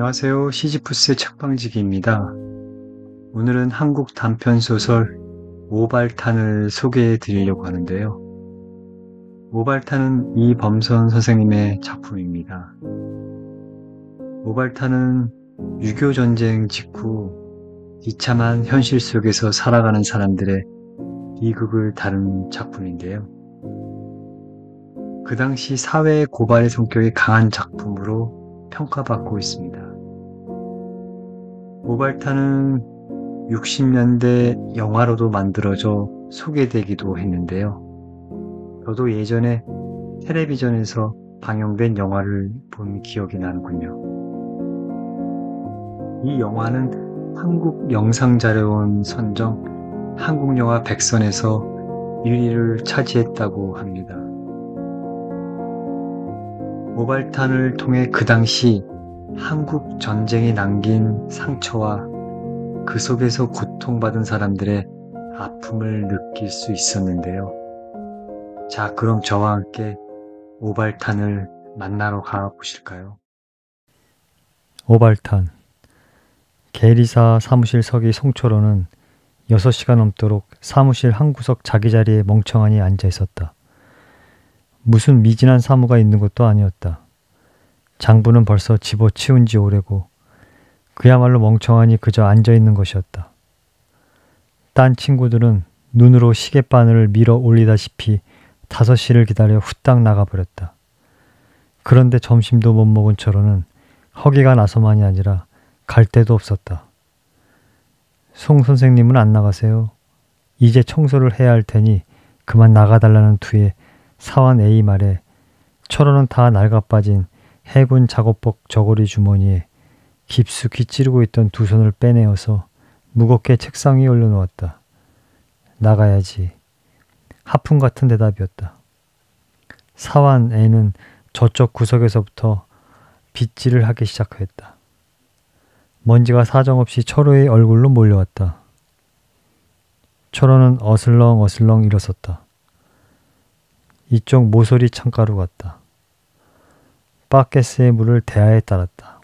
안녕하세요. 시지프스의 책방지기입니다. 오늘은 한국 단편소설 오발탄을 소개해 드리려고 하는데요. 오발탄은 이범선 선생님의 작품입니다. 오발탄은 6.25 전쟁 직후 비참한 현실 속에서 살아가는 사람들의 비극을 다룬 작품인데요. 그 당시 사회의 고발의 성격이 강한 작품으로 평가받고 있습니다. 오발탄은 60년대 영화로도 만들어져 소개되기도 했는데요. 저도 예전에 텔레비전에서 방영된 영화를 본 기억이 나는군요. 이 영화는 한국영상자료원 선정 한국영화 100선에서 1위를 차지했다고 합니다. 오발탄을 통해 그 당시 한국 전쟁이 남긴 상처와 그 속에서 고통받은 사람들의 아픔을 느낄 수 있었는데요. 자, 그럼 저와 함께 오발탄을 만나러 가보실까요? 오발탄. 계리사 사무실 서기 송철호는 6시간 넘도록 사무실 한 구석 자기 자리에 멍청하니 앉아 있었다. 무슨 미진한 사무가 있는 것도 아니었다. 장부는 벌써 집어치운 지 오래고 그야말로 멍청하니 그저 앉아 있는 것이었다. 딴 친구들은 눈으로 시계바늘을 밀어 올리다시피 5시를 기다려 후딱 나가버렸다. 그런데 점심도 못 먹은 철호는 허기가 나서만이 아니라 갈 데도 없었다. 송 선생님은 안 나가세요. 이제 청소를 해야 할 테니 그만 나가달라는 투에 사원 A 말에 철호는 다 낡아빠진 해군 작업복 저고리 주머니에 깊숙이 찌르고 있던 두 손을 빼내어서 무겁게 책상 위에 올려놓았다. 나가야지. 하품 같은 대답이었다. 사원 A는 저쪽 구석에서부터 빗질을 하기 시작했다. 먼지가 사정없이 철호의 얼굴로 몰려왔다. 철호는 어슬렁어슬렁 일어섰다. 이쪽 모서리 창가로 갔다. 바켓스의 물을 대야에 따랐다.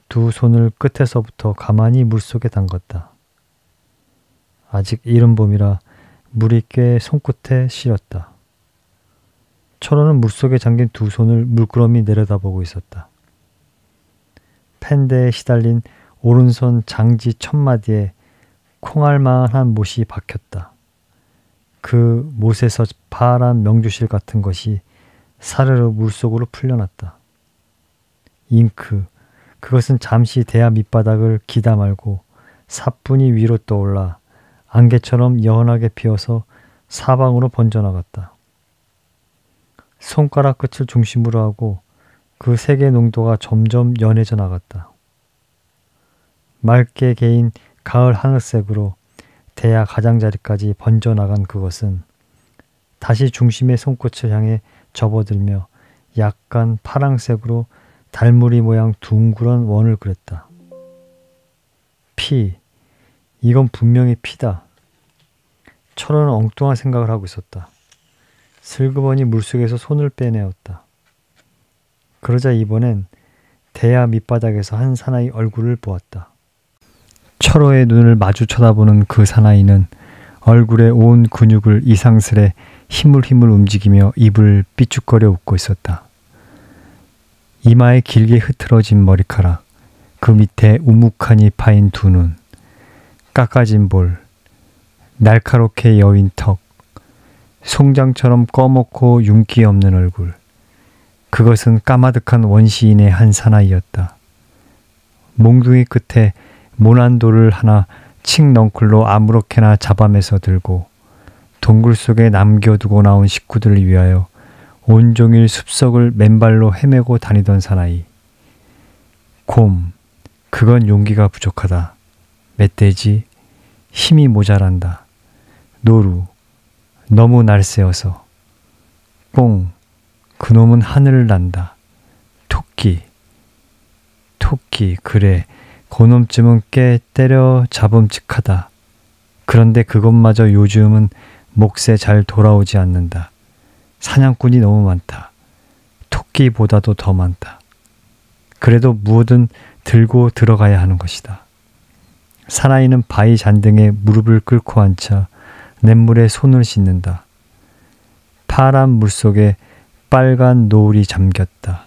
두 손을 끝에서부터 가만히 물속에 담갔다. 아직 이른 봄이라 물이 꽤 손끝에 실렸다. 철호는 물속에 잠긴 두 손을 물끄러미 내려다보고 있었다. 펜대에 시달린 오른손 장지 첫마디에 콩알만한 못이 박혔다. 그 못에서 파란 명주실 같은 것이 사르르 물속으로 풀려났다. 잉크, 그것은 잠시 대야 밑바닥을 기다 말고 사뿐히 위로 떠올라 안개처럼 연하게 피어서 사방으로 번져나갔다. 손가락 끝을 중심으로 하고 그 색의 농도가 점점 연해져 나갔다. 맑게 개인 가을 하늘색으로 대야 가장자리까지 번져나간 그것은 다시 중심의 손끝을 향해 접어들며 약간 파랑색으로 달무리 모양 둥그런 원을 그렸다. 피, 이건 분명히 피다. 철호는 엉뚱한 생각을 하고 있었다. 슬그머니 물속에서 손을 빼내었다. 그러자 이번엔 대야 밑바닥에서 한 사나이 얼굴을 보았다. 철호의 눈을 마주 쳐다보는 그 사나이는 얼굴의 온 근육을 이상스레 힘을 움직이며 입을 삐죽거려 웃고 있었다. 이마에 길게 흐트러진 머리카락, 그 밑에 우묵하니 파인 두 눈, 깎아진 볼, 날카롭게 여윈 턱, 송장처럼 꺼먹고 윤기 없는 얼굴. 그것은 까마득한 원시인의 한 사나이였다. 몽둥이 끝에 모난 돌을 하나 칡 넝쿨로 아무렇게나 잡아매서 들고 동굴 속에 남겨두고 나온 식구들을 위하여 온종일 숲속을 맨발로 헤매고 다니던 사나이. 곰, 그건 용기가 부족하다. 멧돼지, 힘이 모자란다. 노루, 너무 날쌔어서. 꽁, 그놈은 하늘을 난다. 토끼, 그래, 그놈쯤은 꽤 때려 잡음직하다. 그런데 그것마저 요즘은 몫에 잘 돌아오지 않는다. 사냥꾼이 너무 많다. 토끼보다도 더 많다. 그래도 무엇든 들고 들어가야 하는 것이다. 사나이는 바위 잔등에 무릎을 꿇고 앉아 냇물에 손을 씻는다. 파란 물속에 빨간 노을이 잠겼다.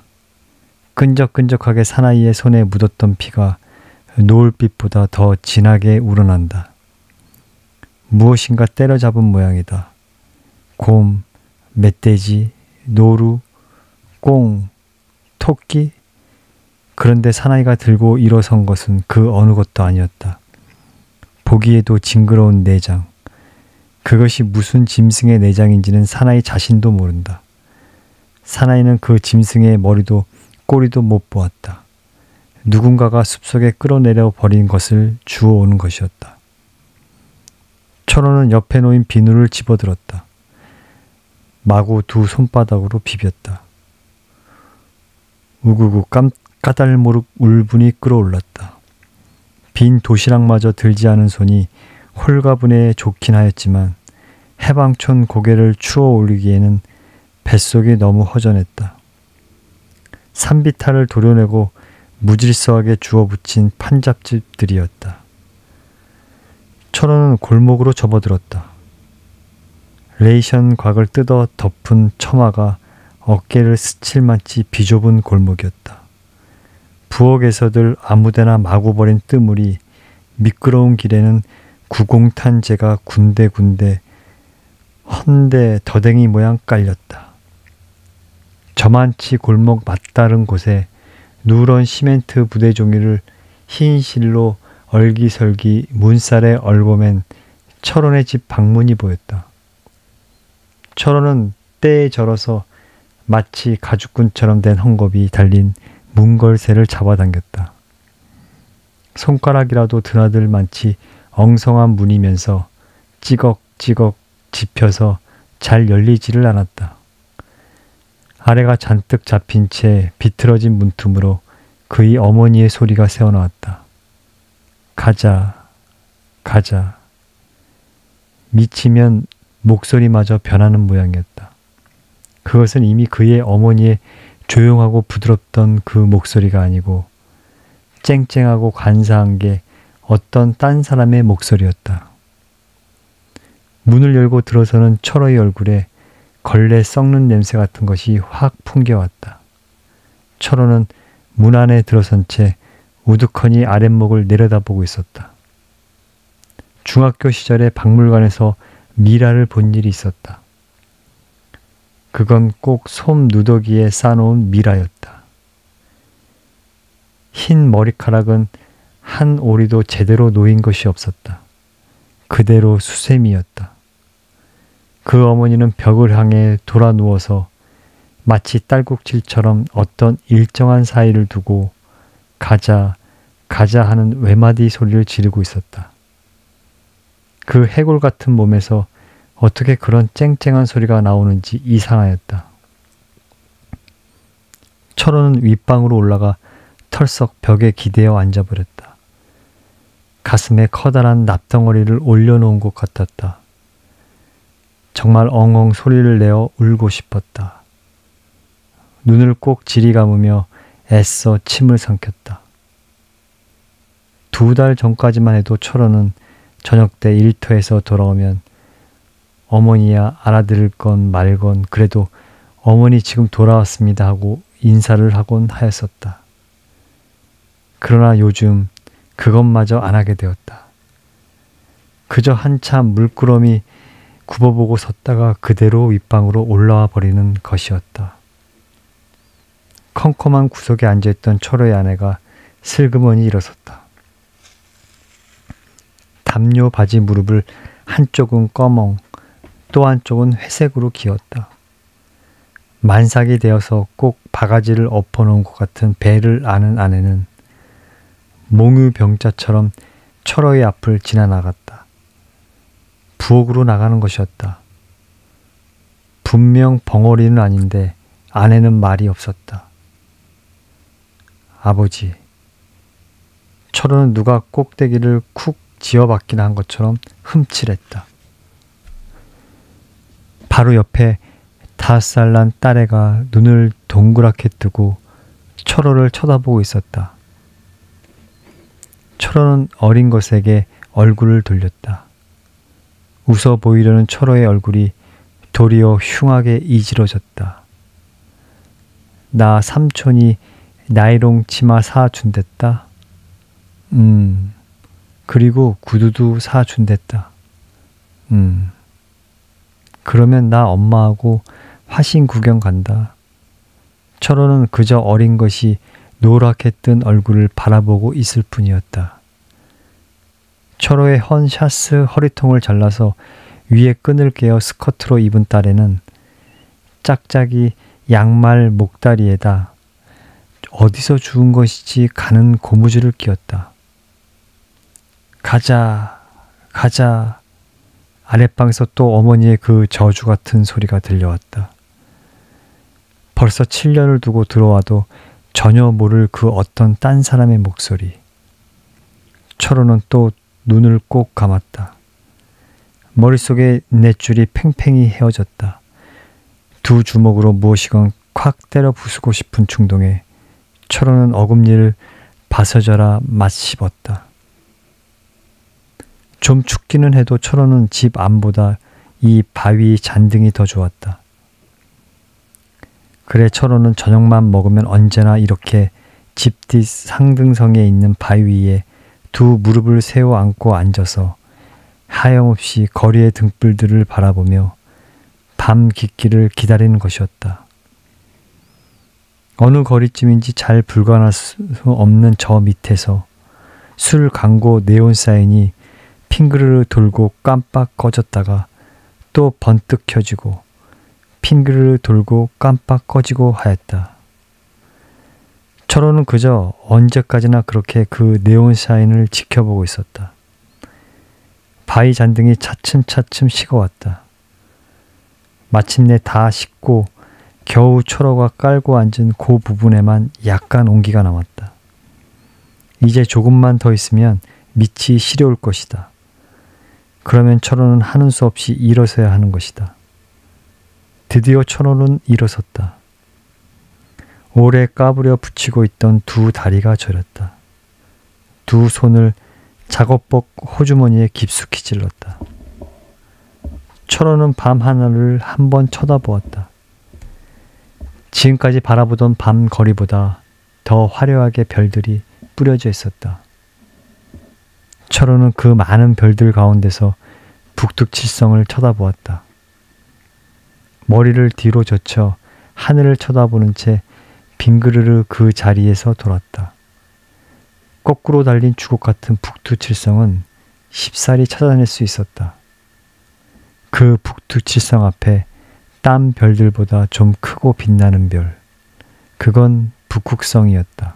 끈적끈적하게 사나이의 손에 묻었던 피가 노을빛보다 더 진하게 우러난다. 무엇인가 때려잡은 모양이다. 곰, 멧돼지, 노루, 꽁, 토끼. 그런데 사나이가 들고 일어선 것은 그 어느 것도 아니었다. 보기에도 징그러운 내장. 그것이 무슨 짐승의 내장인지는 사나이 자신도 모른다. 사나이는 그 짐승의 머리도 꼬리도 못 보았다. 누군가가 숲속에 끌어내려 버린 것을 주워오는 것이었다. 철호는 옆에 놓인 비누를 집어들었다. 마구 두 손바닥으로 비볐다. 우구구 까닭모르 울분이 끓어올랐다. 빈 도시락마저 들지 않은 손이 홀가분해 좋긴 하였지만 해방촌 고개를 추어 올리기에는 뱃속이 너무 허전했다. 산비탈을 도려내고 무질서하게 주워붙인 판잡집들이었다. 철호는 골목으로 접어들었다. 레이션 곽을 뜯어 덮은 처마가 어깨를 스칠 만치 비좁은 골목이었다. 부엌에서들 아무데나 마구 버린 뜨물이 미끄러운 길에는 구공탄재가 군데군데 헌데 더댕이 모양 깔렸다. 저만치 골목 맞다른 곳에 누런 시멘트 부대 종이를 흰 실로 얼기설기 문살에 얽어맨 철원의 집 방문이 보였다. 철원은 때에 절어서 마치 가죽끈처럼 된 헝겊이 달린 문걸새를 잡아당겼다. 손가락이라도 드나들 만치 엉성한 문이면서 찌걱찌걱 집혀서 잘 열리지를 않았다. 아래가 잔뜩 잡힌 채 비틀어진 문틈으로 그의 어머니의 소리가 새어나왔다. 가자, 가자. 미치면 목소리마저 변하는 모양이었다. 그것은 이미 그의 어머니의 조용하고 부드럽던 그 목소리가 아니고 쨍쨍하고 간사한 게 어떤 딴 사람의 목소리였다. 문을 열고 들어서는 철호의 얼굴에 걸레 썩는 냄새 같은 것이 확 풍겨왔다. 철호는 문 안에 들어선 채 우두커니 아랫목을 내려다보고 있었다. 중학교 시절에 박물관에서 미라를 본 일이 있었다. 그건 꼭 솜 누더기에 싸놓은 미라였다. 흰 머리카락은 한 오리도 제대로 놓인 것이 없었다. 그대로 수세미였다. 그 어머니는 벽을 향해 돌아 누워서 마치 딸꾹질처럼 어떤 일정한 사이를 두고 가자, 가자 하는 외마디 소리를 지르고 있었다. 그 해골 같은 몸에서 어떻게 그런 쨍쨍한 소리가 나오는지 이상하였다. 철호는 윗방으로 올라가 털썩 벽에 기대어 앉아버렸다. 가슴에 커다란 납덩어리를 올려놓은 것 같았다. 정말 엉엉 소리를 내어 울고 싶었다. 눈을 꼭 지리 감으며 애써 침을 삼켰다. 2달 전까지만 해도 철호는 저녁 때 일터에서 돌아오면 어머니야 알아들을 건 말건 그래도 어머니 지금 돌아왔습니다 하고 인사를 하곤 하였었다. 그러나 요즘 그것마저 안 하게 되었다. 그저 한참 물끄러미 굽어보고 섰다가 그대로 윗방으로 올라와 버리는 것이었다. 컴컴한 구석에 앉아있던 철호의 아내가 슬그머니 일어섰다. 담요 바지 무릎을 한쪽은 꺼멍, 또 한쪽은 회색으로 기었다. 만삭이 되어서 꼭 바가지를 엎어놓은 것 같은 배를 아는 아내는 몽유병자처럼 철호의 앞을 지나나갔다. 부엌으로 나가는 것이었다. 분명 벙어리는 아닌데 아내는 말이 없었다. 아버지. 철호는 누가 꼭대기를 쿡 지어박기나 한 것처럼 흠칠했다. 바로 옆에 5살 난 딸애가 눈을 동그랗게 뜨고 철호를 쳐다보고 있었다. 철호는 어린 것에게 얼굴을 돌렸다. 웃어 보이려는 철호의 얼굴이 도리어 흉하게 이지러졌다. 나 삼촌이 나이롱 치마 사준댔다. 그리고 구두도 사준댔다. 그러면 나 엄마하고 화신 구경 간다. 철호는 그저 어린 것이 노랗게 뜬 얼굴을 바라보고 있을 뿐이었다. 철호의 헌 샤스 허리통을 잘라서 위에 끈을 깨어 스커트로 입은 딸에는 짝짝이 양말 목다리에다 어디서 주운 것이지 가는 고무줄을 끼웠다. 가자, 가자. 아랫방에서 또 어머니의 그 저주 같은 소리가 들려왔다. 벌써 7년을 두고 들어와도 전혀 모를 그 어떤 딴 사람의 목소리. 철호는 또 눈을 꼭 감았다. 머릿속에 넷줄이 팽팽히 헤어졌다. 두 주먹으로 무엇이건 콱 때려 부수고 싶은 충동에 철호는 어금니를 바서져라 맞씹었다. 좀 춥기는 해도 철호는 집 안보다 이 바위 잔등이 더 좋았다. 그래 철호는 저녁만 먹으면 언제나 이렇게 집 뒤 상등성에 있는 바위 위에 두 무릎을 세워 안고 앉아서 하염없이 거리의 등불들을 바라보며 밤 깊기를 기다리는 것이었다. 어느 거리쯤인지 잘 불가할 수 없는 저 밑에서 술 광고 네온 사인이 핑그르르 돌고 깜빡 꺼졌다가 또 번뜩 켜지고 핑그르르 돌고 깜빡 꺼지고 하였다. 철호는 그저 언제까지나 그렇게 그 네온 사인을 지켜보고 있었다. 바위 잔등이 차츰차츰 식어왔다. 마침내 다 식고 겨우 철호가 깔고 앉은 그 부분에만 약간 온기가 남았다. 이제 조금만 더 있으면 밑이 시려올 것이다. 그러면 철호는 하는 수 없이 일어서야 하는 것이다. 드디어 철호는 일어섰다. 오래 까부려 붙이고 있던 두 다리가 저렸다. 두 손을 작업복 호주머니에 깊숙이 찔렀다. 철호는 밤 하늘을 한번 쳐다보았다. 지금까지 바라보던 밤 거리보다 더 화려하게 별들이 뿌려져 있었다. 철호는 그 많은 별들 가운데서 북두칠성을 쳐다보았다. 머리를 뒤로 젖혀 하늘을 쳐다보는 채 빙그르르 그 자리에서 돌았다. 거꾸로 달린 주걱 같은 북두칠성은 쉽사리 찾아낼 수 있었다. 그 북두칠성 앞에 딴 별들보다 좀 크고 빛나는 별, 그건 북극성이었다.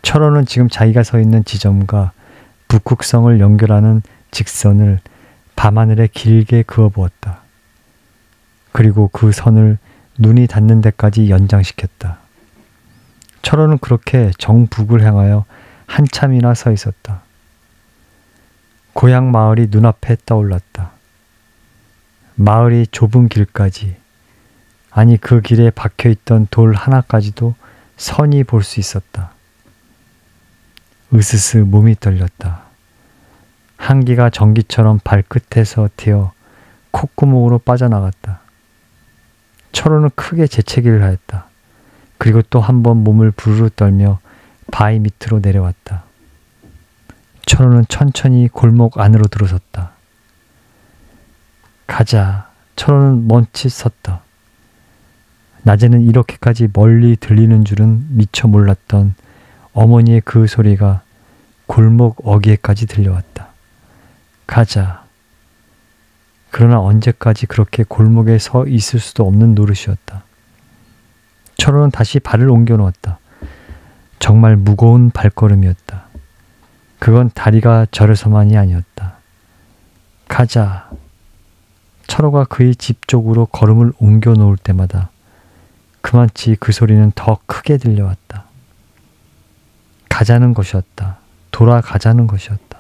철호는 지금 자기가 서 있는 지점과 북극성을 연결하는 직선을 밤하늘에 길게 그어보았다. 그리고 그 선을 눈이 닿는 데까지 연장시켰다. 철호는 그렇게 정북을 향하여 한참이나 서 있었다. 고향 마을이 눈앞에 떠올랐다. 마을이 좁은 길까지, 아니 그 길에 박혀있던 돌 하나까지도 선히 볼 수 있었다. 으스스 몸이 떨렸다. 한기가 전기처럼 발끝에서 튀어 콧구멍으로 빠져나갔다. 철호는 크게 재채기를 하였다. 그리고 또 한 번 몸을 부르르 떨며 바위 밑으로 내려왔다. 철호는 천천히 골목 안으로 들어섰다. 가자. 철호는 멈칫 섰다. 낮에는 이렇게까지 멀리 들리는 줄은 미처 몰랐던 어머니의 그 소리가 골목 어귀에까지 들려왔다. 가자. 그러나 언제까지 그렇게 골목에 서 있을 수도 없는 노릇이었다. 철호는 다시 발을 옮겨 놓았다. 정말 무거운 발걸음이었다. 그건 다리가 저려서만이 아니었다. 가자. 철호가 그의 집 쪽으로 걸음을 옮겨 놓을 때마다 그만치 그 소리는 더 크게 들려왔다. 가자는 것이었다. 돌아가자는 것이었다.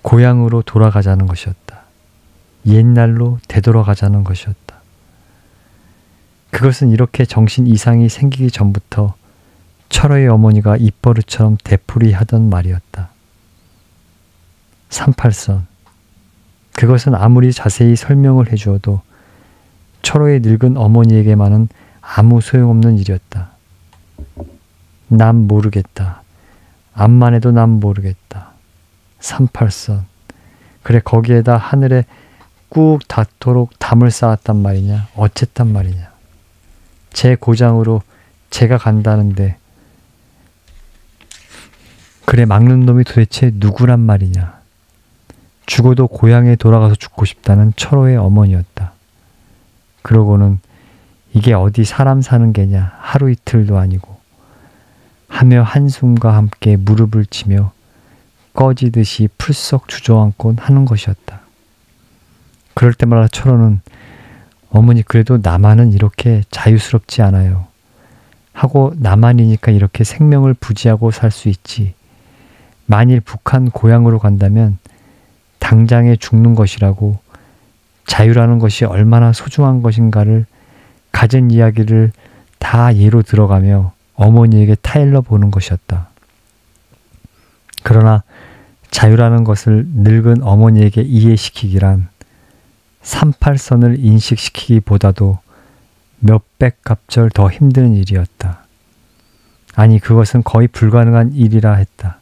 고향으로 돌아가자는 것이었다. 옛날로 되돌아가자는 것이었다. 그것은 이렇게 정신 이상이 생기기 전부터 철호의 어머니가 입버릇처럼 되풀이하던 말이었다. 38선. 그것은 아무리 자세히 설명을 해주어도 철호의 늙은 어머니에게만은 아무 소용없는 일이었다. 난 모르겠다. 암만 해도 난 모르겠다. 38선. 그래 거기에다 하늘에 꾹 닿도록 담을 쌓았단 말이냐. 어쨌단 말이냐. 제 고장으로 제가 간다는데 그래 막는 놈이 도대체 누구란 말이냐. 죽어도 고향에 돌아가서 죽고 싶다는 철호의 어머니였다. 그러고는 이게 어디 사람 사는 게냐. 하루 이틀도 아니고 하며 한숨과 함께 무릎을 치며 꺼지듯이 풀썩 주저앉곤 하는 것이었다. 그럴 때마다 철호는 어머니 그래도 나만은 이렇게 자유스럽지 않아요. 하고 나만이니까 이렇게 생명을 부지하고 살 수 있지. 만일 북한 고향으로 간다면 당장에 죽는 것이라고 자유라는 것이 얼마나 소중한 것인가를 가진 이야기를 다 예로 들어가며 어머니에게 타일러 보는 것이었다. 그러나 자유라는 것을 늙은 어머니에게 이해시키기란 38선을 인식시키기보다도 몇백 갑절 더 힘든 일이었다. 아니 그것은 거의 불가능한 일이라 했다.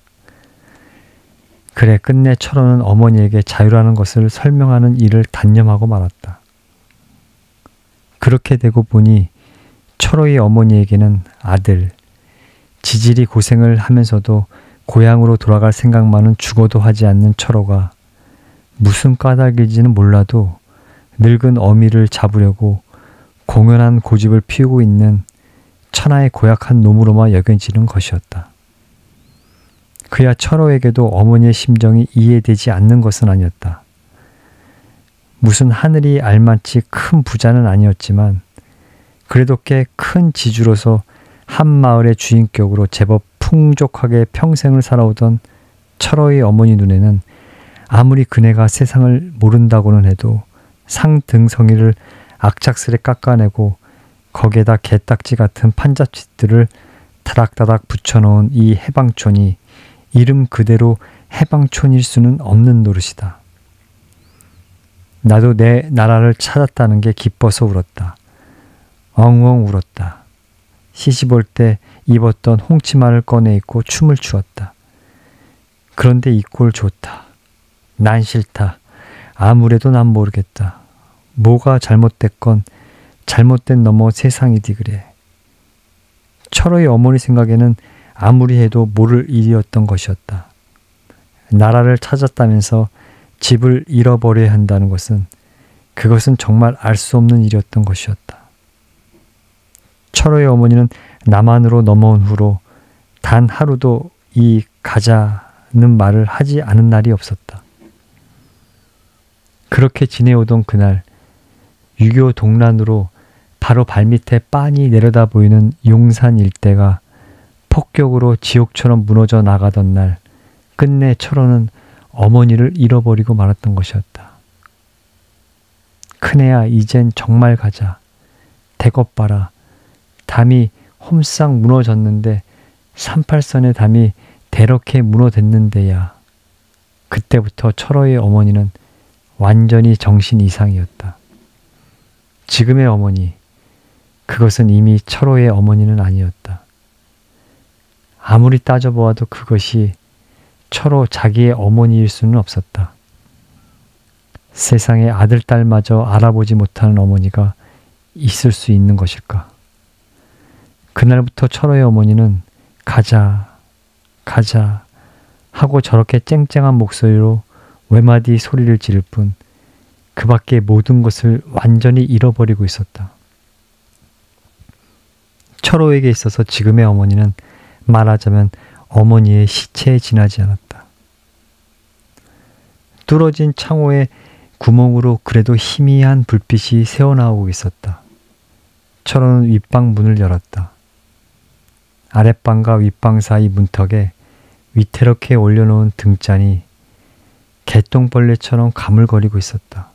그래 끝내 철호는 어머니에게 자유라는 것을 설명하는 일을 단념하고 말았다. 그렇게 되고 보니 철호의 어머니에게는 아들, 지질이 고생을 하면서도 고향으로 돌아갈 생각만은 죽어도 하지 않는 철호가 무슨 까닭인지는 몰라도 늙은 어미를 잡으려고 공연한 고집을 피우고 있는 천하의 고약한 놈으로만 여겨지는 것이었다. 그야 철호에게도 어머니의 심정이 이해되지 않는 것은 아니었다. 무슨 하늘이 알만치 큰 부자는 아니었지만 그래도 꽤 큰 지주로서 한 마을의 주인격으로 제법 풍족하게 평생을 살아오던 철호의 어머니 눈에는 아무리 그네가 세상을 모른다고는 해도 상등성이를 악착스레 깎아내고 거기에다 개딱지 같은 판잡짓들을 다닥다닥 붙여놓은 이 해방촌이 이름 그대로 해방촌일 수는 없는 노릇이다. 나도 내 나라를 찾았다는 게 기뻐서 울었다. 엉엉 울었다. 시집올 때 입었던 홍치마를 꺼내 입고 춤을 추었다. 그런데 이 꼴 좋다. 난 싫다. 아무래도 난 모르겠다. 뭐가 잘못됐건 잘못된 넘어 세상이디 그래. 철호의 어머니 생각에는 아무리 해도 모를 일이었던 것이었다. 나라를 찾았다면서 집을 잃어버려야 한다는 것은 그것은 정말 알 수 없는 일이었던 것이었다. 철호의 어머니는 남한으로 넘어온 후로 단 하루도 이 가자는 말을 하지 않은 날이 없었다. 그렇게 지내오던 그날 6.25 동란으로 바로 발밑에 빤히 내려다 보이는 용산 일대가 폭격으로 지옥처럼 무너져 나가던 날 끝내 철호는 어머니를 잃어버리고 말았던 것이었다. 큰애야 이젠 정말 가자. 대것 봐라. 담이 홈싹 무너졌는데 38선의 담이 대렇게 무너댔는데야. 그때부터 철호의 어머니는 완전히 정신 이상이었다. 지금의 어머니, 그것은 이미 철호의 어머니는 아니었다. 아무리 따져보아도 그것이 철호 자기의 어머니일 수는 없었다. 세상에 아들, 딸마저 알아보지 못하는 어머니가 있을 수 있는 것일까? 그날부터 철호의 어머니는 가자, 가자 하고 저렇게 쨍쨍한 목소리로 외마디 소리를 지를 뿐 그 밖에 모든 것을 완전히 잃어버리고 있었다. 철호에게 있어서 지금의 어머니는 말하자면 어머니의 시체에 지나지 않았다. 뚫어진 창호의 구멍으로 그래도 희미한 불빛이 새어나오고 있었다. 철호는 윗방 문을 열었다. 아랫방과 윗방 사이 문턱에 위태롭게 올려놓은 등잔이 개똥벌레처럼 가물거리고 있었다.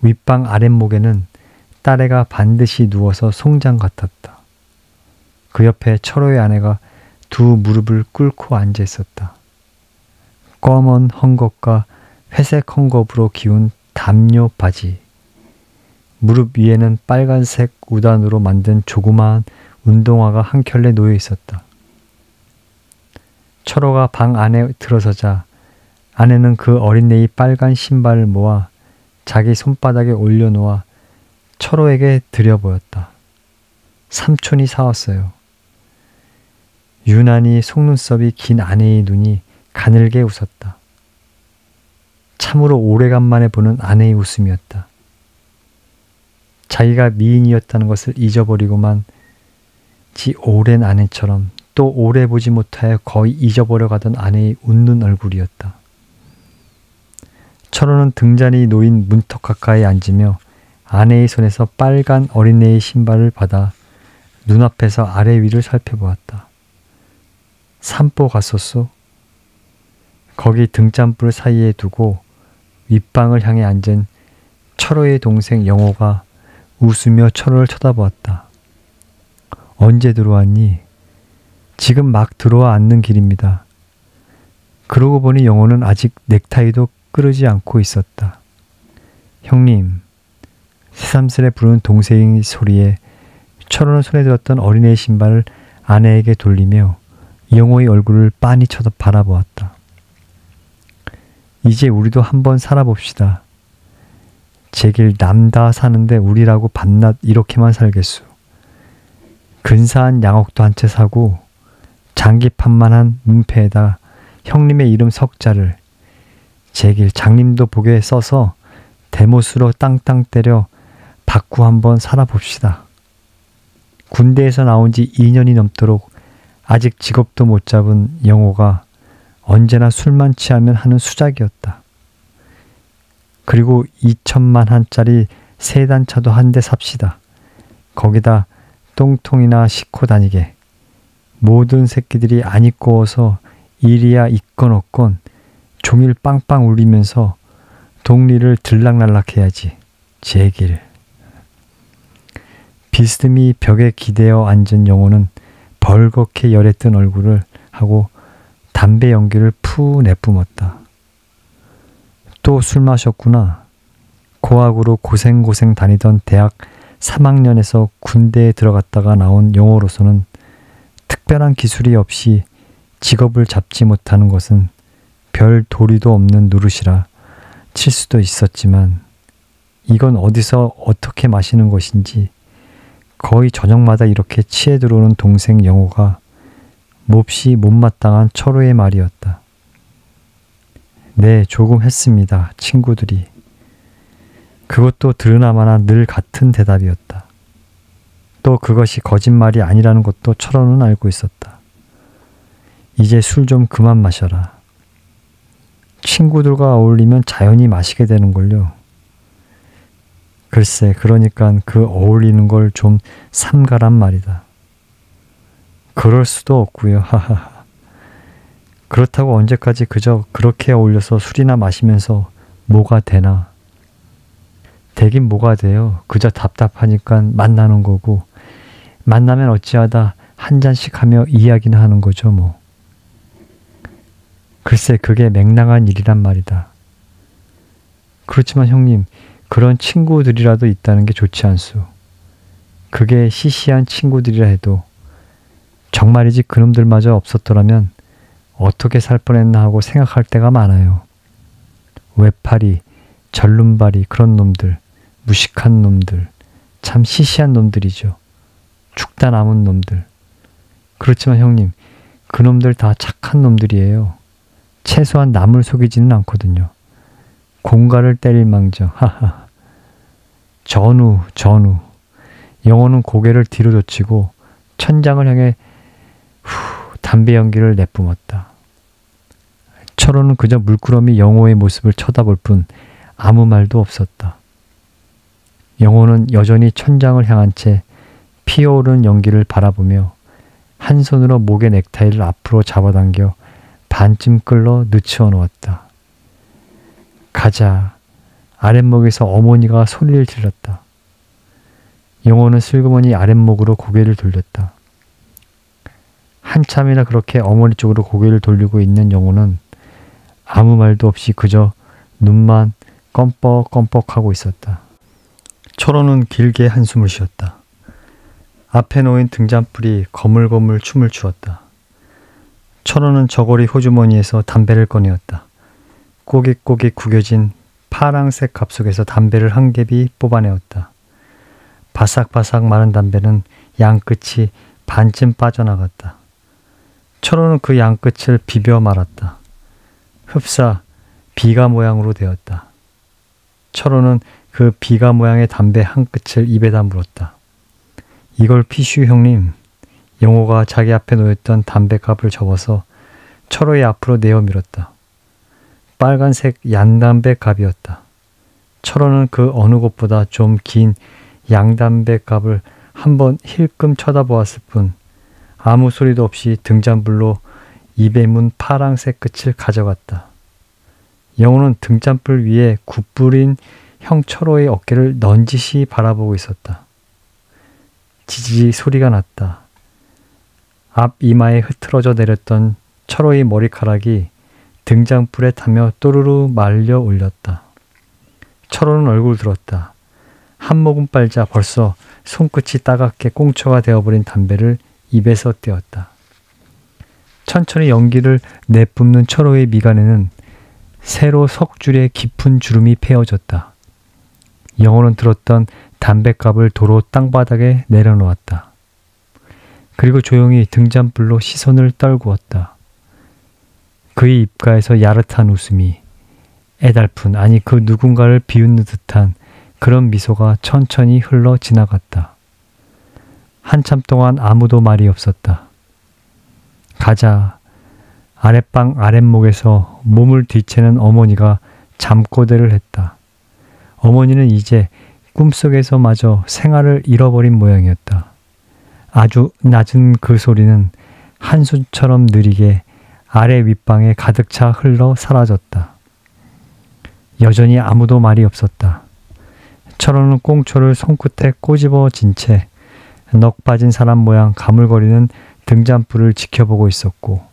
윗방 아랫목에는 딸애가 반드시 누워서 송장 같았다. 그 옆에 철호의 아내가 두 무릎을 꿇고 앉아 있었다. 검은 헝겊과 회색 헝겊으로 기운 담요 바지. 무릎 위에는 빨간색 우단으로 만든 조그마한 운동화가 한 켤레 놓여 있었다. 철호가 방 안에 들어서자 아내는 그 어린애의 빨간 신발을 모아 자기 손바닥에 올려놓아 철호에게 들여보였다. 삼촌이 사왔어요. 유난히 속눈썹이 긴 아내의 눈이 가늘게 웃었다. 참으로 오래간만에 보는 아내의 웃음이었다. 자기가 미인이었다는 것을 잊어버리고만 지 오랜 아내처럼 또 오래 보지 못하여 거의 잊어버려 가던 아내의 웃는 얼굴이었다. 철호는 등잔이 놓인 문턱 가까이 앉으며 아내의 손에서 빨간 어린애의 신발을 받아 눈앞에서 아래 위를 살펴보았다. 산보 갔었소? 거기 등잔불 사이에 두고 윗방을 향해 앉은 철호의 동생 영호가 웃으며 철호를 쳐다보았다. 언제 들어왔니? 지금 막 들어와 앉는 길입니다. 그러고 보니 영호는 아직 넥타이도 끄르지 않고 있었다. 형님, 새삼스레 부르는 동생의 소리에 철호는 손에 들었던 어린애의 신발을 아내에게 돌리며 영호의 얼굴을 빤히 쳐다 바라보았다. 이제 우리도 한번 살아봅시다. 제길 남 다 사는데 우리라고 밤낮 이렇게만 살겠소. 근사한 양옥도 한 채 사고 장기판만한 문패에다 형님의 이름 석자를 제길 장님도 보게 써서 대못으로 땅땅 때려 받고 한번 살아봅시다. 군대에서 나온 지 2년이 넘도록 아직 직업도 못 잡은 영호가 언제나 술만 취하면 하는 수작이었다. 그리고 2천만 한짜리 세단차도 한 대 삽시다. 거기다 똥통이나 싣고 다니게. 모든 새끼들이 안 입고 어서 일이야 있건 없건 종일 빵빵 울리면서 동리를 들락날락해야지. 제길. 비스듬히 벽에 기대어 앉은 영호는 벌겋게 열에 뜬 얼굴을 하고 담배 연기를 푸 내뿜었다. 또 술 마셨구나. 고학으로 고생고생 다니던 대학 3학년에서 군대에 들어갔다가 나온 영호로서는 특별한 기술이 없이 직업을 잡지 못하는 것은 별 도리도 없는 노릇이라 칠 수도 있었지만 이건 어디서 어떻게 마시는 것인지 거의 저녁마다 이렇게 취해 들어오는 동생 영호가 몹시 못마땅한 철호의 말이었다. 네, 조금 했습니다. 친구들이. 그것도 들으나마나 늘 같은 대답이었다. 또 그것이 거짓말이 아니라는 것도 철호는 알고 있었다. 이제 술 좀 그만 마셔라. 친구들과 어울리면 자연히 마시게 되는걸요. 글쎄, 그러니까 그 어울리는 걸 좀 삼가란 말이다. 그럴 수도 없고요. 하하하. 그렇다고 언제까지 그저 그렇게 어울려서 술이나 마시면서 뭐가 되나. 되긴 뭐가 돼요. 그저 답답하니까 만나는 거고 만나면 어찌하다 한 잔씩 하며 이야기나 하는 거죠 뭐. 글쎄 그게 맹랑한 일이란 말이다. 그렇지만 형님 그런 친구들이라도 있다는 게 좋지 않소. 그게 시시한 친구들이라 해도 정말이지 그놈들마저 없었더라면 어떻게 살 뻔했나 하고 생각할 때가 많아요. 외파리, 절름발이 그런 놈들, 무식한 놈들, 참 시시한 놈들이죠. 죽다 남은 놈들. 그렇지만 형님, 그놈들 다 착한 놈들이에요. 최소한 남을 속이지는 않거든요. 공갈을 때릴 망정. 하하. 전우. 영호는 고개를 뒤로 젖히고 천장을 향해 담배 연기를 내뿜었다. 철호는 그저 물끄러미 영호의 모습을 쳐다볼 뿐 아무 말도 없었다. 영호는 여전히 천장을 향한 채 피어오른 연기를 바라보며 한 손으로 목의 넥타이를 앞으로 잡아당겨 반쯤 끌러 늦추어 놓았다. 가자. 아랫목에서 어머니가 소리를 질렀다. 영호는 슬그머니 아랫목으로 고개를 돌렸다. 한참이나 그렇게 어머니 쪽으로 고개를 돌리고 있는 영호는 아무 말도 없이 그저 눈만 껌뻑껌뻑하고 있었다. 철호는 길게 한숨을 쉬었다. 앞에 놓인 등잔불이 거물거물 춤을 추었다. 철호는 저고리 호주머니에서 담배를 꺼내었다. 꼬깃꼬깃 구겨진 파랑색 갑속에서 담배를 한 갭이 뽑아내었다. 바삭바삭 마른 담배는 양끝이 반쯤 빠져나갔다. 철호는 그 양끝을 비벼 말았다. 흡사 비가 모양으로 되었다. 철호는 그 비가 모양의 담배 한 끝을 입에다 물었다. 이걸 피슈 형님. 영호가 자기 앞에 놓였던 담배갑을 접어서 철호의 앞으로 내어 밀었다. 빨간색 얀담배 갑이었다. 철호는 그 어느 곳보다 좀 긴 양담배 갑을 한번 힐끔 쳐다보았을 뿐 아무 소리도 없이 등잔불로 입에 문 파랑색 끝을 가져갔다. 영호는 등잔불 위에 굽부린 형 철호의 어깨를 넌지시 바라보고 있었다. 지지 소리가 났다. 앞 이마에 흐트러져 내렸던 철호의 머리카락이 등잔불에 타며 또르르 말려 올렸다. 철호는 얼굴 들었다. 한 모금 빨자 벌써 손끝이 따갑게 꽁초가 되어버린 담배를 입에서 떼었다. 천천히 연기를 내뿜는 철호의 미간에는 새로 석줄의 깊은 주름이 패어졌다. 영호는 들었던 담뱃갑을 도로 땅바닥에 내려놓았다. 그리고 조용히 등잔불로 시선을 떨구었다. 그의 입가에서 야릇한 웃음이 애달픈 아니 그 누군가를 비웃는 듯한 그런 미소가 천천히 흘러 지나갔다. 한참 동안 아무도 말이 없었다. 가자. 아랫방 아랫목에서 몸을 뒤채는 어머니가 잠꼬대를 했다. 어머니는 이제 꿈속에서마저 생활을 잃어버린 모양이었다. 아주 낮은 그 소리는 한숨처럼 느리게 아래 윗방에 가득 차 흘러 사라졌다. 여전히 아무도 말이 없었다. 철호는 꽁초를 손끝에 꼬집어진 채 넋 빠진 사람 모양 가물거리는 등잔불을 지켜보고 있었고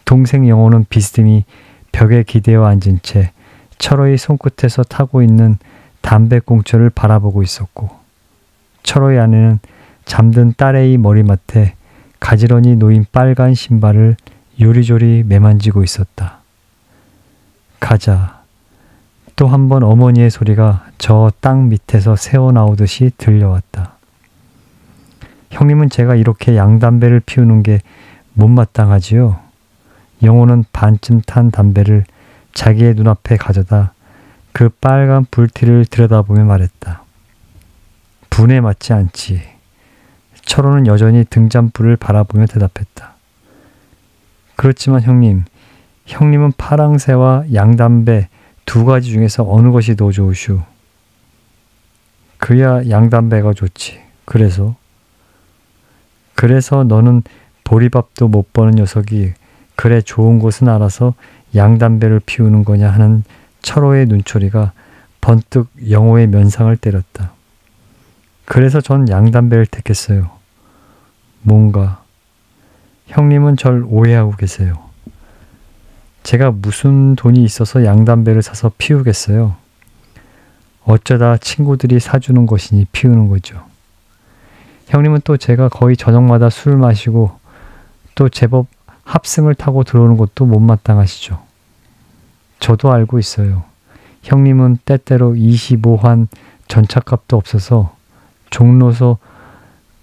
동생 영호는 비스듬히 벽에 기대어 앉은 채 철호의 손끝에서 타고 있는 담배꽁초를 바라보고 있었고 철호의 아내는 잠든 딸의 머리맡에 가지런히 놓인 빨간 신발을 요리조리 매만지고 있었다. 가자. 또 한 번 어머니의 소리가 저 땅 밑에서 새어나오듯이 들려왔다. 형님은 제가 이렇게 양담배를 피우는 게 못마땅하지요. 영호는 반쯤 탄 담배를 자기의 눈앞에 가져다 그 빨간 불티를 들여다보며 말했다. 분에 맞지 않지. 철호는 여전히 등잔불을 바라보며 대답했다. 그렇지만 형님, 형님은 파랑새와 양담배 두 가지 중에서 어느 것이 더 좋으슈? 그야 양담배가 좋지. 그래서 너는 보리밥도 못 버는 녀석이 그래 좋은 곳은 알아서 양담배를 피우는 거냐 하는 철호의 눈초리가 번뜩 영호의 면상을 때렸다. 그래서 전 양담배를 택했어요. 뭔가 형님은 절 오해하고 계세요. 제가 무슨 돈이 있어서 양담배를 사서 피우겠어요. 어쩌다 친구들이 사주는 것이니 피우는 거죠. 형님은 또 제가 거의 저녁마다 술 마시고 또 제법 합승을 타고 들어오는 것도 못마땅하시죠. 저도 알고 있어요. 형님은 때때로 25환 전차값도 없어서 종로서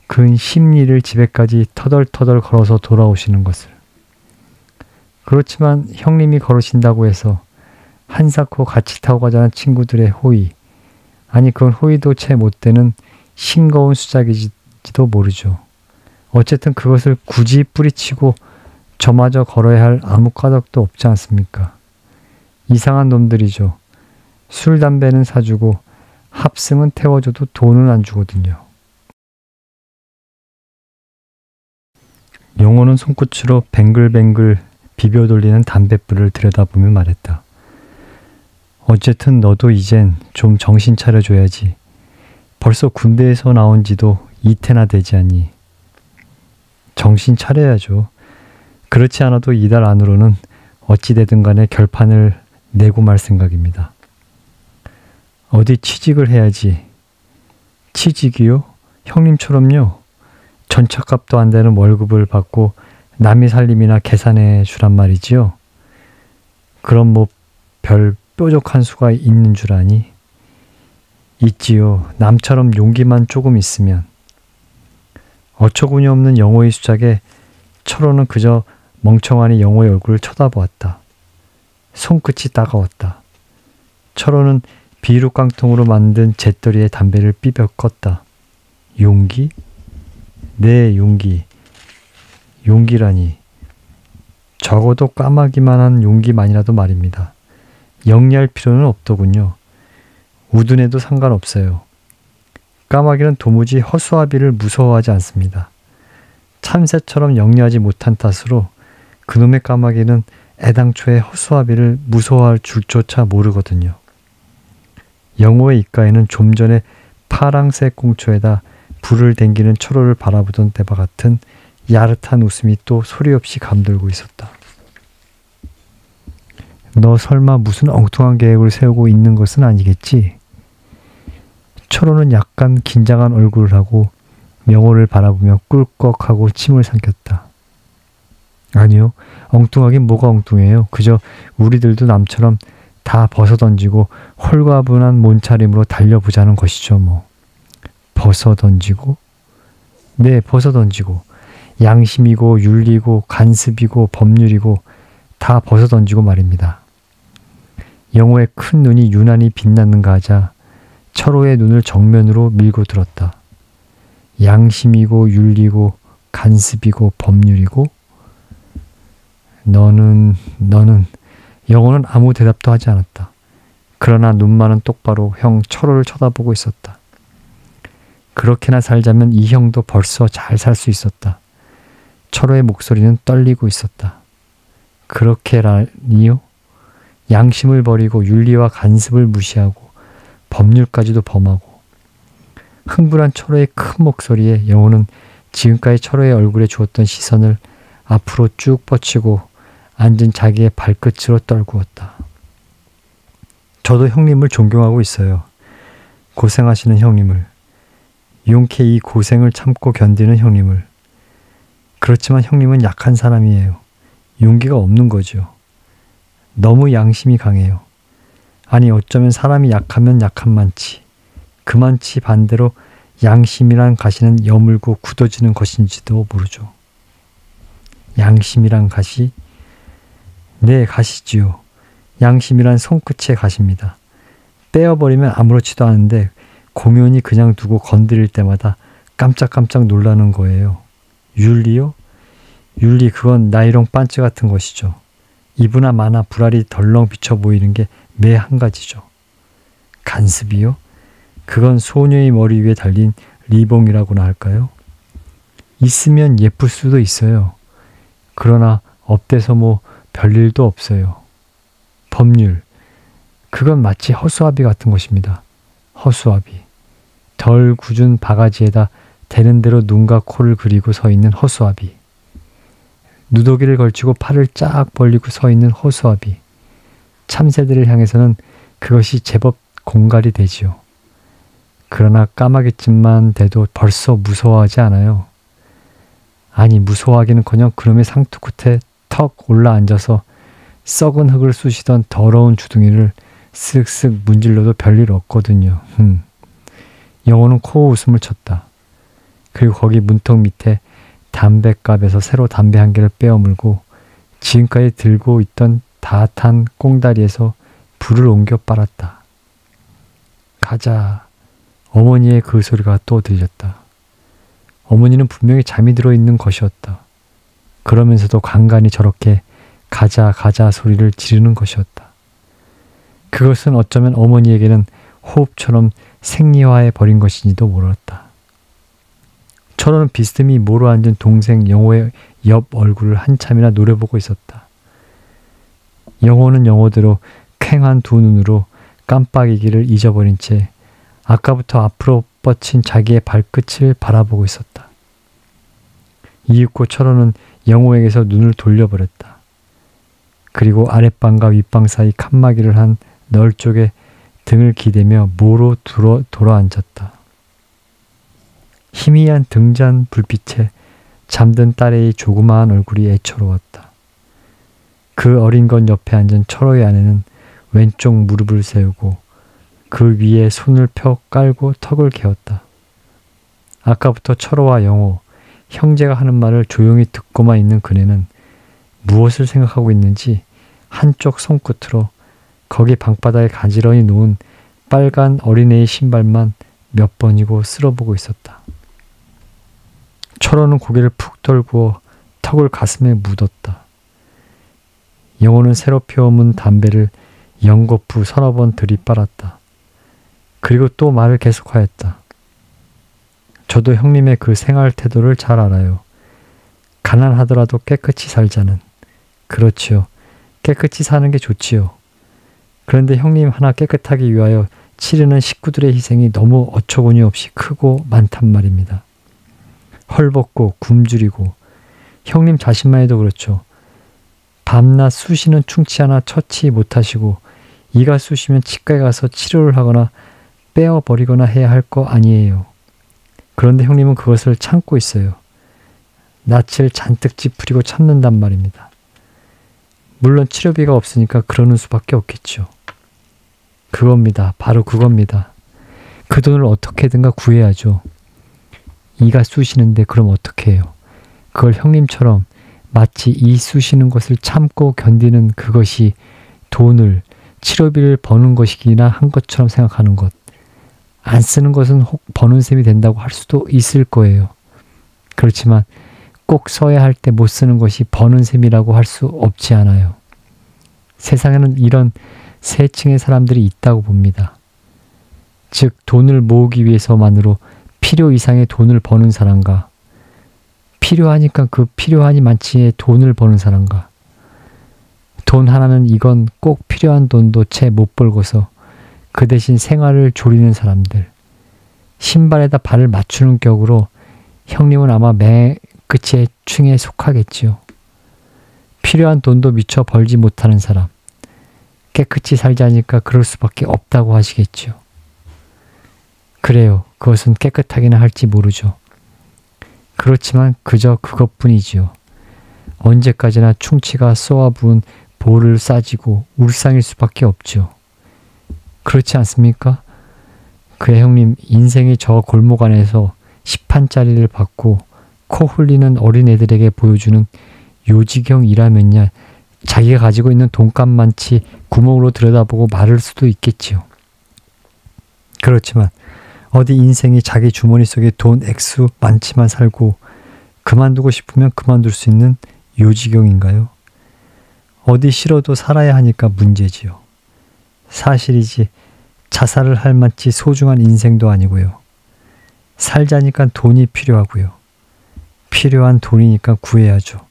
근 10리를 집에까지 터덜터덜 걸어서 돌아오시는 것을. 그렇지만 형님이 걸으신다고 해서 한사코 같이 타고 가자는 친구들의 호의, 아니 그건 호의도 채 못되는 싱거운 수작이지도 모르죠. 어쨌든 그것을 굳이 뿌리치고 저마저 걸어야 할 아무 까닭도 없지 않습니까? 이상한 놈들이죠. 술, 담배는 사주고 합승은 태워줘도 돈은 안 주거든요. 영호는 손끝으로 뱅글뱅글 비벼 돌리는 담뱃불을 들여다보며 말했다. 어쨌든 너도 이젠 좀 정신 차려줘야지. 벌써 군대에서 나온 지도 이태나 되지 않니? 정신 차려야죠. 그렇지 않아도 이달 안으로는 어찌되든 간에 결판을 내고 말 생각입니다. 어디 취직을 해야지. 취직이요? 형님처럼요. 전차값도 안 되는 월급을 받고 남의 살림이나 계산해 주란 말이지요. 그럼 뭐 별 뾰족한 수가 있는 줄 아니? 있지요. 남처럼 용기만 조금 있으면. 어처구니 없는 영호의 수작에 철호는 그저 멍청하니 영호의 얼굴을 쳐다보았다. 손끝이 따가웠다. 철호는 비누깡통으로 만든 재떨이에 담배를 삐벼 껐다. 용기? 네, 용기. 용기라니. 적어도 까마귀만한 용기만이라도 말입니다. 영리할 필요는 없더군요. 우둔해도 상관없어요. 까마귀는 도무지 허수아비를 무서워하지 않습니다. 참새처럼 영리하지 못한 탓으로 그놈의 까마귀는 애당초에 허수아비를 무서워할 줄조차 모르거든요. 영호의 입가에는 좀 전에 파랑새 꽁초에다 불을 댕기는 철호를 바라보던 때와 같은 야릇한 웃음이 또 소리 없이 감돌고 있었다. 너 설마 무슨 엉뚱한 계획을 세우고 있는 것은 아니겠지? 철호는 약간 긴장한 얼굴을 하고 영호를 바라보며 꿀꺽하고 침을 삼켰다. 아니요. 엉뚱하긴 뭐가 엉뚱해요. 그저 우리들도 남처럼 다 벗어던지고 홀가분한 몸차림으로 달려보자는 것이죠 뭐. 벗어던지고? 네, 벗어던지고. 양심이고 윤리고 간습이고 법률이고 다 벗어던지고 말입니다. 영호의 큰 눈이 유난히 빛나는가 하자 철호의 눈을 정면으로 밀고 들었다. 양심이고 윤리고 간습이고 법률이고 너는 영호는 아무 대답도 하지 않았다. 그러나 눈만은 똑바로 형 철호를 쳐다보고 있었다. 그렇게나 살자면 이 형도 벌써 잘 살 수 있었다. 철호의 목소리는 떨리고 있었다. 그렇게라니요? 양심을 버리고 윤리와 간습을 무시하고 법률까지도 범하고. 흥분한 철호의 큰 목소리에 영호는 지금까지 철호의 얼굴에 주었던 시선을 앞으로 쭉 뻗치고 앉은 자기의 발끝으로 떨구었다. 저도 형님을 존경하고 있어요. 고생하시는 형님을. 용케 이 고생을 참고 견디는 형님을. 그렇지만 형님은 약한 사람이에요. 용기가 없는 거죠. 너무 양심이 강해요. 아니 어쩌면 사람이 약하면 약한 많지. 그만치 반대로 양심이란 가시는 여물고 굳어지는 것인지도 모르죠. 양심이란 가시? 네, 가시지요. 양심이란 손끝의 가시입니다. 떼어버리면 아무렇지도 않은데 공연히 그냥 두고 건드릴 때마다 깜짝깜짝 놀라는 거예요. 윤리요? 윤리 그건 나이롱 반츠 같은 것이죠. 이브나 마나 불알이 덜렁 비쳐 보이는 게 매 한 가지죠. 간습이요? 그건 소녀의 머리 위에 달린 리봉이라고나 할까요? 있으면 예쁠 수도 있어요. 그러나 업돼서 뭐 별일도 없어요. 법률, 그건 마치 허수아비 같은 것입니다. 허수아비. 덜 굳은 바가지에다 되는 대로 눈과 코를 그리고 서 있는 허수아비. 누더기를 걸치고 팔을 쫙 벌리고 서 있는 허수아비. 참새들을 향해서는 그것이 제법 공갈이 되지요. 그러나 까마귀쯤만 돼도 벌써 무서워하지 않아요. 아니 무서워하기는커녕 그놈의 상투 끝에 턱 올라앉아서 썩은 흙을 쑤시던 더러운 주둥이를 쓱쓱 문질러도 별일 없거든요. 영호는 코웃음을 쳤다. 그리고 거기 문턱 밑에 담뱃갑에서 새로 담배 한 개를 빼어물고 지금까지 들고 있던 다 탄 꽁다리에서 불을 옮겨 빨았다. 가자. 어머니의 그 소리가 또 들렸다. 어머니는 분명히 잠이 들어있는 것이었다. 그러면서도 간간히 저렇게 가자 가자 소리를 지르는 것이었다. 그것은 어쩌면 어머니에게는 호흡처럼 생리화해 버린 것인지도 모르었다. 철호는 비스듬히 모로 앉은 동생 영호의 옆 얼굴을 한참이나 노려보고 있었다. 영호는 영호대로 퀭한 두 눈으로 깜빡이기를 잊어버린 채 아까부터 앞으로 뻗친 자기의 발끝을 바라보고 있었다. 이윽고 철호는 영호에게서 눈을 돌려버렸다. 그리고 아랫방과 윗방 사이 칸막이를 한 널 쪽에 등을 기대며 모로 돌아앉았다. 희미한 등잔 불빛에 잠든 딸의 조그마한 얼굴이 애처로웠다. 그 어린 것 옆에 앉은 철호의 아내는 왼쪽 무릎을 세우고 그 위에 손을 펴 깔고 턱을 개었다. 아까부터 철호와 영호, 형제가 하는 말을 조용히 듣고만 있는 그네는 무엇을 생각하고 있는지 한쪽 손끝으로 거기 방바닥에 가지런히 놓은 빨간 어린애의 신발만 몇 번이고 쓸어보고 있었다. 철호는 고개를 푹 떨구어 턱을 가슴에 묻었다. 영호는 새로 피워문 담배를 연거푸 서너 번 들이빨았다. 그리고 또 말을 계속하였다. 저도 형님의 그 생활 태도를 잘 알아요. 가난하더라도 깨끗이 살자는. 그렇지요. 깨끗이 사는 게 좋지요. 그런데 형님 하나 깨끗하기 위하여 치르는 식구들의 희생이 너무 어처구니 없이 크고 많단 말입니다. 헐벗고 굶주리고 형님 자신만 해도 그렇죠. 밤낮 쑤시는 충치 하나 처치 못하시고 이가 쑤시면 치과에 가서 치료를 하거나 빼어버리거나 해야 할 거 아니에요. 그런데 형님은 그것을 참고 있어요. 낯을 잔뜩 찌푸리고 참는단 말입니다. 물론 치료비가 없으니까 그러는 수밖에 없겠죠. 그겁니다. 바로 그겁니다. 그 돈을 어떻게든가 구해야죠. 이가 쑤시는데 그럼 어떻게 해요? 그걸 형님처럼 마치 이 쑤시는 것을 참고 견디는 그것이 돈을, 치료비를 버는 것이기나 한 것처럼 생각하는 것. 안 쓰는 것은 혹 버는 셈이 된다고 할 수도 있을 거예요. 그렇지만 꼭 써야 할 때 못 쓰는 것이 버는 셈이라고 할 수 없지 않아요. 세상에는 이런 세 층의 사람들이 있다고 봅니다. 즉 돈을 모으기 위해서만으로 필요 이상의 돈을 버는 사람과 필요하니까 그 필요하니 많지의 돈을 버는 사람과 돈 하나는 이건 꼭 필요한 돈도 채 못 벌고서 그 대신 생활을 조리는 사람들. 신발에다 발을 맞추는 격으로 형님은 아마 맨 끝의 층에 속하겠지요. 필요한 돈도 미처 벌지 못하는 사람. 깨끗이 살자니까 그럴 수밖에 없다고 하시겠지요. 그래요. 그것은 깨끗하기는 할지 모르죠. 그렇지만 그저 그것뿐이지요. 언제까지나 충치가 쏘아부은 볼을 싸지고 울상일 수밖에 없죠. 그렇지 않습니까? 그의 형님 인생이 저 골목 안에서 10판짜리를 받고 코 흘리는 어린애들에게 보여주는 요지경이라면야 자기가 가지고 있는 돈값만치 구멍으로 들여다보고 말할 수도 있겠지요. 그렇지만 어디 인생이 자기 주머니 속에 돈 액수 많지만 살고 그만두고 싶으면 그만둘 수 있는 요지경인가요? 어디 싫어도 살아야 하니까 문제지요. 사실이지 자살을 할 만치 소중한 인생도 아니고요. 살자니까 돈이 필요하고요. 필요한 돈이니까 구해야죠.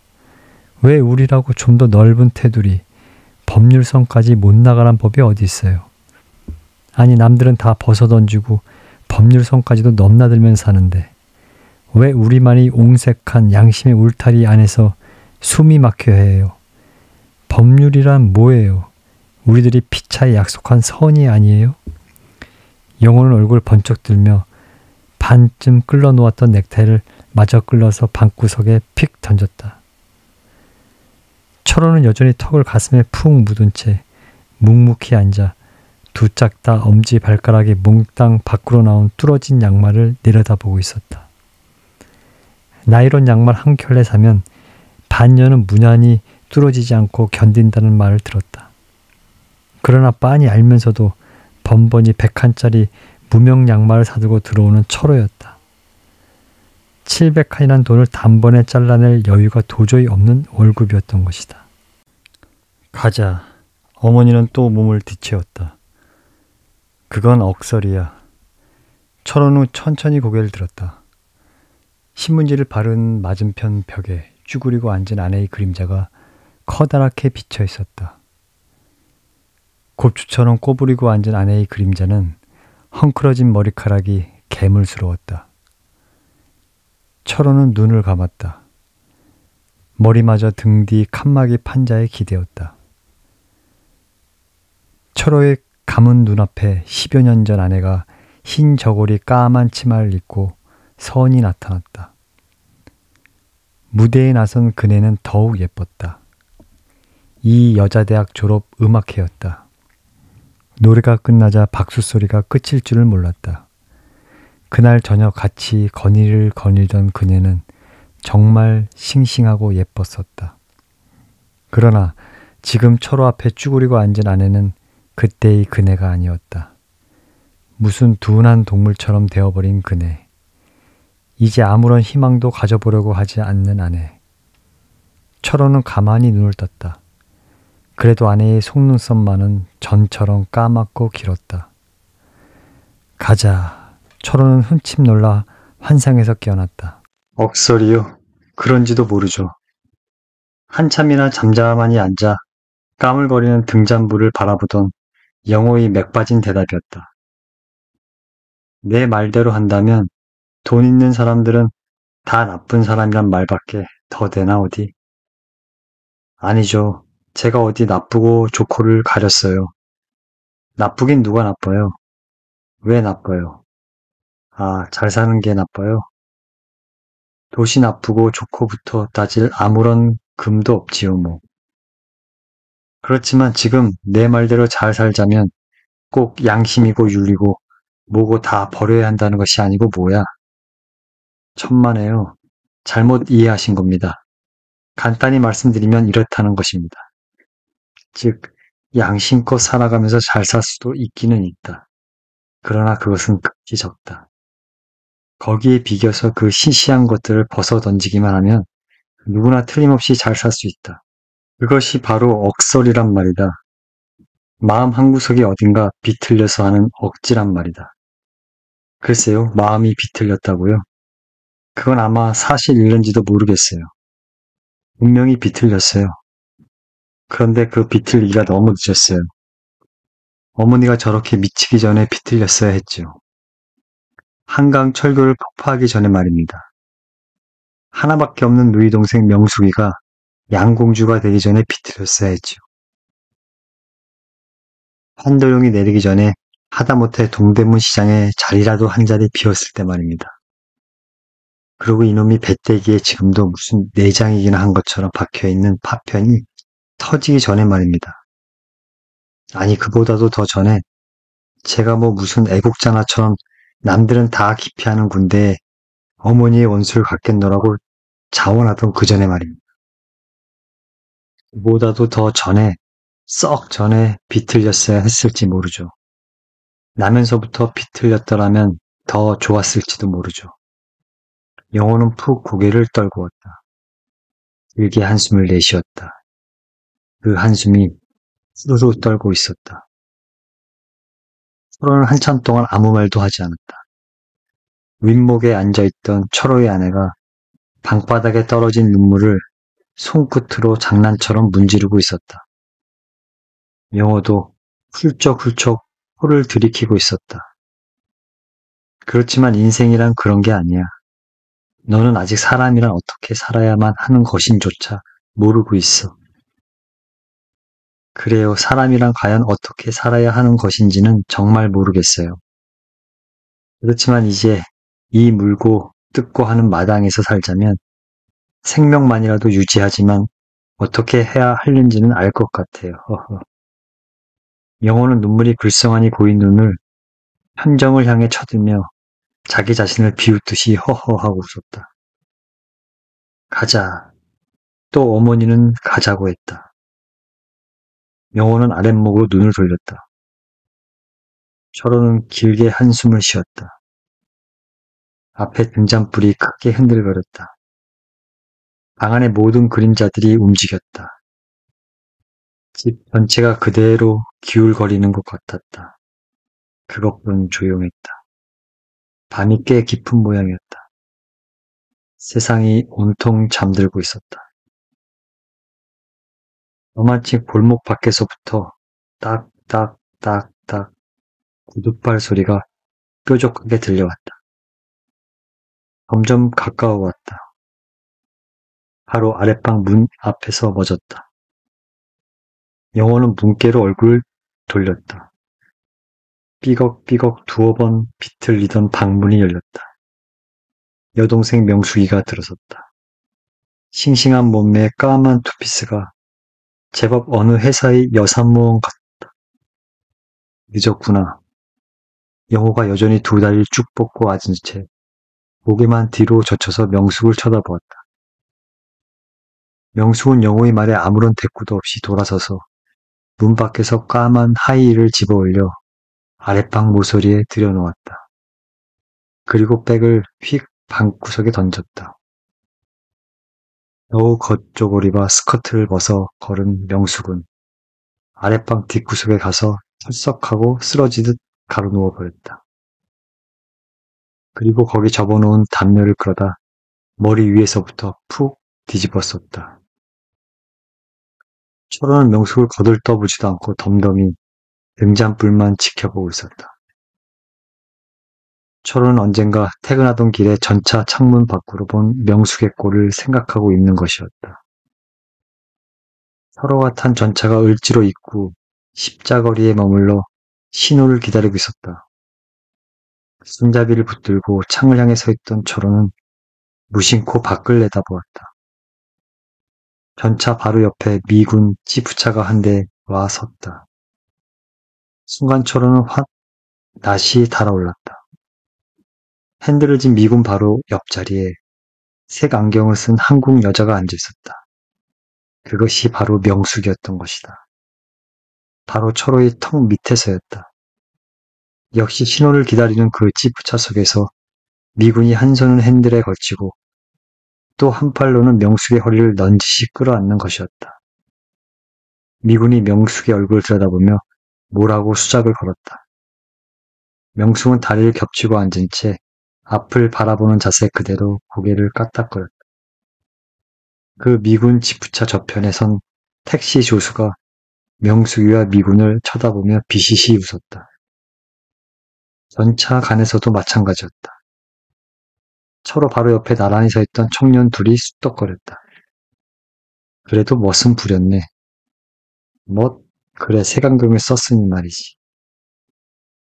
왜 우리라고 좀 더 넓은 테두리, 법률선까지 못 나가란 법이 어디 있어요? 아니 남들은 다 벗어던지고 법률선까지도 넘나들면서 사는데 왜 우리만이 옹색한 양심의 울타리 안에서 숨이 막혀야 해요? 법률이란 뭐예요? 우리들이 피차에 약속한 선이 아니에요? 영호는 얼굴 번쩍 들며 반쯤 끌러 놓았던 넥타이를 마저 끌러서 방구석에 픽 던졌다. 철호는 여전히 턱을 가슴에 푹 묻은 채 묵묵히 앉아 두 짝 다 엄지 발가락이 몽땅 밖으로 나온 뚫어진 양말을 내려다보고 있었다. 나이론 양말 한 켤레 사면 반년은 무난히 뚫어지지 않고 견딘다는 말을 들었다. 그러나 빤히 알면서도 번번이 100칸짜리 무명 양말을 사두고 들어오는 철호였다. 700칸이란 돈을 단번에 잘라낼 여유가 도저히 없는 월급이었던 것이다. 가자. 어머니는 또 몸을 뒤채웠다. 그건 억설이야. 철원 후 천천히 고개를 들었다. 신문지를 바른 맞은편 벽에 쭈그리고 앉은 아내의 그림자가 커다랗게 비쳐 있었다. 곱추처럼 꼬부리고 앉은 아내의 그림자는 헝클어진 머리카락이 괴물스러웠다. 철호는 눈을 감았다. 머리마저 등 뒤 칸막이 판자에 기대었다. 철호의 감은 눈앞에 10여 년 전 아내가 흰 저고리 까만 치마를 입고 선이 나타났다. 무대에 나선 그네는 더욱 예뻤다. 이 여자대학 졸업 음악회였다. 노래가 끝나자 박수 소리가 끝일 줄을 몰랐다. 그날 저녁 같이 거니를 거닐던 그녀는 정말 싱싱하고 예뻤었다. 그러나 지금 철호 앞에 쭈그리고 앉은 아내는 그때의 그네가 아니었다. 무슨 둔한 동물처럼 되어버린 그네. 이제 아무런 희망도 가져보려고 하지 않는 아내. 철호는 가만히 눈을 떴다. 그래도 아내의 속눈썹만은 전처럼 까맣고 길었다. 가자. 철호는 흠칫 놀라 환상에서 깨어났다. 억설이요. 그런지도 모르죠. 한참이나 잠잠하니 앉아 까물거리는 등잔부를 바라보던 영호의 맥빠진 대답이었다. 내 말대로 한다면 돈 있는 사람들은 다 나쁜 사람이란 말밖에 더 되나 어디? 아니죠. 제가 어디 나쁘고 좋고를 가렸어요. 나쁘긴 누가 나빠요? 왜 나빠요? 아, 잘 사는 게 나빠요? 도시 나쁘고 좋고부터 따질 아무런 금도 없지요, 뭐. 그렇지만 지금 내 말대로 잘 살자면 꼭 양심이고 윤리고 뭐고 다 버려야 한다는 것이 아니고 뭐야. 천만에요. 잘못 이해하신 겁니다. 간단히 말씀드리면 이렇다는 것입니다. 즉, 양심껏 살아가면서 잘 살 수도 있기는 있다. 그러나 그것은 극히 적다. 거기에 비겨서 그 시시한 것들을 벗어 던지기만 하면 누구나 틀림없이 잘 살 수 있다. 그것이 바로 억설이란 말이다. 마음 한구석이 어딘가 비틀려서 하는 억지란 말이다. 글쎄요, 마음이 비틀렸다고요? 그건 아마 사실일는지도 모르겠어요. 분명히 비틀렸어요. 그런데 그 비틀리기가 너무 늦었어요. 어머니가 저렇게 미치기 전에 비틀렸어야 했죠. 한강 철교를 폭파하기 전에 말입니다. 하나밖에 없는 누이 동생 명숙이가 양공주가 되기 전에 비틀렸어야 했죠. 한도용이 내리기 전에 하다못해 동대문 시장에 자리라도 한 자리 비었을 때 말입니다. 그리고 이놈이 배때기에 지금도 무슨 내장이기나 한 것처럼 박혀있는 파편이 터지기 전에 말입니다. 아니 그보다도 더 전에 제가 뭐 무슨 애국자나처럼 남들은 다 기피하는 군대에 어머니의 원수를 갖겠노라고 자원하던 그 전에 말입니다. 그보다도 더 전에 썩 전에 비틀렸어야 했을지 모르죠. 나면서부터 비틀렸더라면 더 좋았을지도 모르죠. 영호는 푹 고개를 떨구었다. 길게 한숨을 내쉬었다. 그 한숨이 후루루 떨고 있었다. 서로는 한참 동안 아무 말도 하지 않았다. 윗목에 앉아있던 철호의 아내가 방바닥에 떨어진 눈물을 손끝으로 장난처럼 문지르고 있었다. 영호도 훌쩍훌쩍 코를 들이키고 있었다. 그렇지만 인생이란 그런 게 아니야. 너는 아직 사람이란 어떻게 살아야만 하는 것인조차 모르고 있어. 그래요. 사람이란 과연 어떻게 살아야 하는 것인지는 정말 모르겠어요. 그렇지만 이제 이 물고 뜯고 하는 마당에서 살자면 생명만이라도 유지하지만 어떻게 해야 하는지는 알 것 같아요. 허허. 영호는 눈물이 글썽하니 고인 눈을 현정을 향해 쳐들며 자기 자신을 비웃듯이 허허하고 웃었다. 가자. 또 어머니는 가자고 했다. 영호는 아랫목으로 눈을 돌렸다. 철호는 길게 한숨을 쉬었다. 앞에 등잔불이 크게 흔들거렸다. 방 안의 모든 그림자들이 움직였다. 집 전체가 그대로 기울거리는 것 같았다. 그것뿐 조용했다. 밤이 꽤 깊은 모양이었다. 세상이 온통 잠들고 있었다. 너마치 골목 밖에서부터 딱딱딱딱 구둣발 소리가 뾰족하게 들려왔다. 점점 가까워 왔다. 바로 아랫방 문 앞에서 멎었다. 영호는 문께로 얼굴을 돌렸다. 삐걱삐걱 두어 번 비틀리던 방문이 열렸다. 여동생 명숙이가 들어섰다. 싱싱한 몸매에 까만 투피스가 제법 어느 회사의 여산모원 같다. 늦었구나. 영호가 여전히 두 다리를 쭉 뻗고 앉은 채 고개만 뒤로 젖혀서 명숙을 쳐다보았다. 명숙은 영호의 말에 아무런 대꾸도 없이 돌아서서 문 밖에서 까만 하이힐을 집어올려 아랫방 모서리에 들여놓았다. 그리고 백을 휙 방구석에 던졌다. 겨우 겉조고리와 스커트를 벗어 걸은 명숙은 아랫방 뒷구석에 가서 철썩하고 쓰러지듯 가로누워 버렸다. 그리고 거기 접어놓은 담요를 끌어다 머리 위에서부터 푹 뒤집었었다. 철호는 명숙을 거들떠보지도 않고 덤덤히 등잔불만 지켜보고 있었다. 철호는 언젠가 퇴근하던 길에 전차 창문 밖으로 본 명숙의 꼴을 생각하고 있는 것이었다. 철호가 탄 전차가 을지로 입구 십자거리에 머물러 신호를 기다리고 있었다. 손잡이를 붙들고 창을 향해 서 있던 철호는 무심코 밖을 내다보았다. 전차 바로 옆에 미군 지프차가 한 대 와 섰다. 순간 철호는 확 낯이 달아올랐다. 핸들을 진 미군 바로 옆자리에 색 안경을 쓴 한국 여자가 앉아 있었다. 그것이 바로 명숙이었던 것이다. 바로 철호의 턱 밑에서였다. 역시 신호를 기다리는 그 지프차 속에서 미군이 한 손은 핸들에 걸치고 또 한 팔로는 명숙의 허리를 넌지시 끌어안는 것이었다. 미군이 명숙의 얼굴을 들여다보며 뭐라고 수작을 걸었다. 명숙은 다리를 겹치고 앉은 채 앞을 바라보는 자세 그대로 고개를 까딱거렸다. 그 미군 지프차 저편에 선 택시 조수가 명숙이와 미군을 쳐다보며 비시시 웃었다. 전차 간에서도 마찬가지였다. 서로 바로 옆에 나란히 서 있던 청년 둘이 쑥덕거렸다. 그래도 멋은 부렸네. 멋, 그래 색안경을 썼으니 말이지.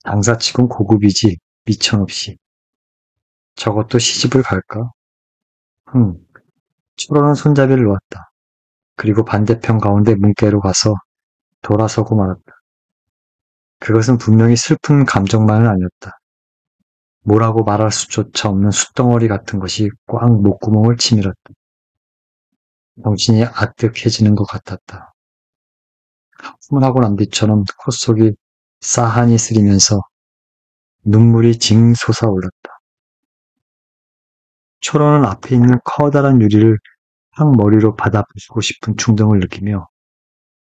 장사치곤 고급이지 미천없이. 저것도 시집을 갈까? 철호는 손잡이를 놓았다. 그리고 반대편 가운데 문께로 가서 돌아서고 말았다. 그것은 분명히 슬픈 감정만은 아니었다. 뭐라고 말할 수조차 없는 숫덩어리 같은 것이 꽉 목구멍을 치밀었다. 정신이 아뜩해지는 것 같았다. 후문하고 난 뒤처럼 콧속이 싸하니 쓰리면서 눈물이 징 솟아올랐다. 철호는 앞에 있는 커다란 유리를 확 머리로 받아 부수고 싶은 충동을 느끼며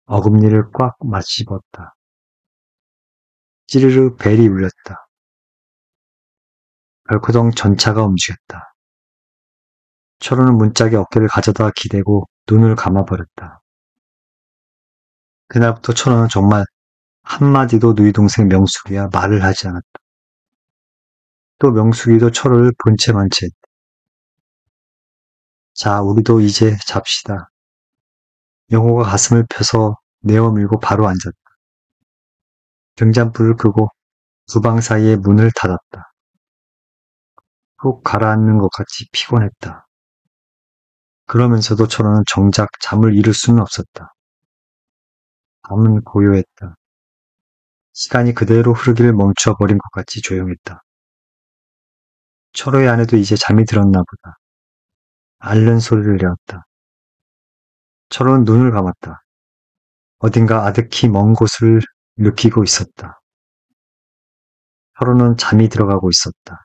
어금니를 꽉 맞씹었다. 찌르르 벨이 울렸다. 벌크덩 전차가 움직였다. 철호는 문짝에 어깨를 가져다 기대고 눈을 감아버렸다. 그날부터 철호는 정말 한마디도 누이 동생 명숙이와 말을 하지 않았다. 또 명숙이도 철호를 본체 만체했다. 자, 우리도 이제 잡시다. 영호가 가슴을 펴서 내어밀고 바로 앉았다. 등잔불을 끄고 두방 사이에 문을 닫았다. 푹 가라앉는 것 같이 피곤했다. 그러면서도 철호는 정작 잠을 이룰 수는 없었다. 밤은 고요했다. 시간이 그대로 흐르기를 멈춰버린 것 같이 조용했다. 철호의 아내도 이제 잠이 들었나 보다. 앓는 소리를 내었다. 철호는 눈을 감았다. 어딘가 아득히 먼 곳을 느끼고 있었다. 철호는 잠이 들어가고 있었다.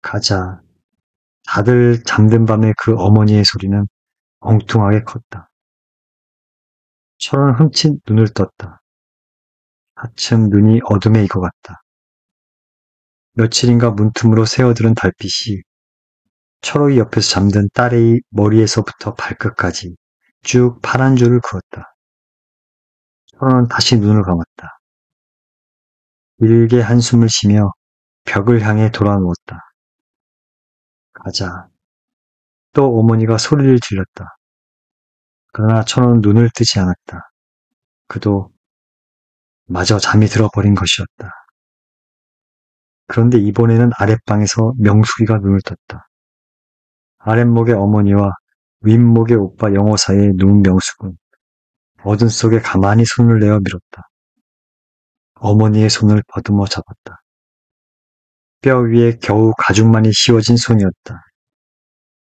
가자. 다들 잠든 밤에 그 어머니의 소리는 엉뚱하게 컸다. 철호는 흠칫 눈을 떴다. 하층 눈이 어둠에 익어갔다. 며칠인가 문틈으로 새어들은 달빛이 철호의 옆에서 잠든 딸의 머리에서부터 발끝까지 쭉 파란 줄을 그었다. 철호는 다시 눈을 감았다. 길게 한숨을 쉬며 벽을 향해 돌아누웠다. 가자. 또 어머니가 소리를 질렀다. 그러나 천호는 눈을 뜨지 않았다. 그도 마저 잠이 들어버린 것이었다. 그런데 이번에는 아랫방에서 명숙이가 눈을 떴다. 아랫목의 어머니와 윗목의 오빠 영호 사이에 누운 명숙은 어둠 속에 가만히 손을 내어 밀었다. 어머니의 손을 버듬어 잡았다. 뼈 위에 겨우 가죽만이 씌워진 손이었다.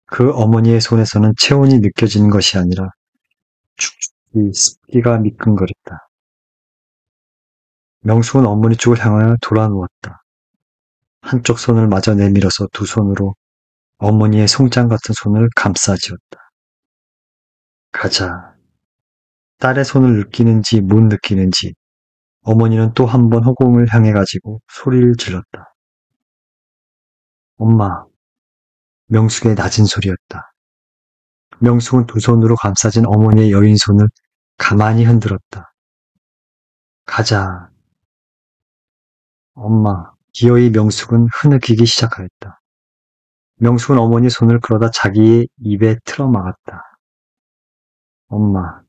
그 어머니의 손에서는 체온이 느껴지는 것이 아니라 축축이 습기가 미끈거렸다. 명숙은 어머니 쪽을 향하여 돌아 누웠다. 한쪽 손을 마저 내밀어서 두 손으로 어머니의 송장 같은 손을 감싸지었다. 가자. 딸의 손을 느끼는지 못 느끼는지 어머니는 또 한 번 허공을 향해 가지고 소리를 질렀다. 엄마. 명숙의 낮은 소리였다. 명숙은 두 손으로 감싸진 어머니의 여인 손을 가만히 흔들었다. 가자. 엄마. 기어이 명숙은 흐느끼기 시작하였다. 명숙은 어머니 손을 끌어다 자기의 입에 틀어막았다. 엄마.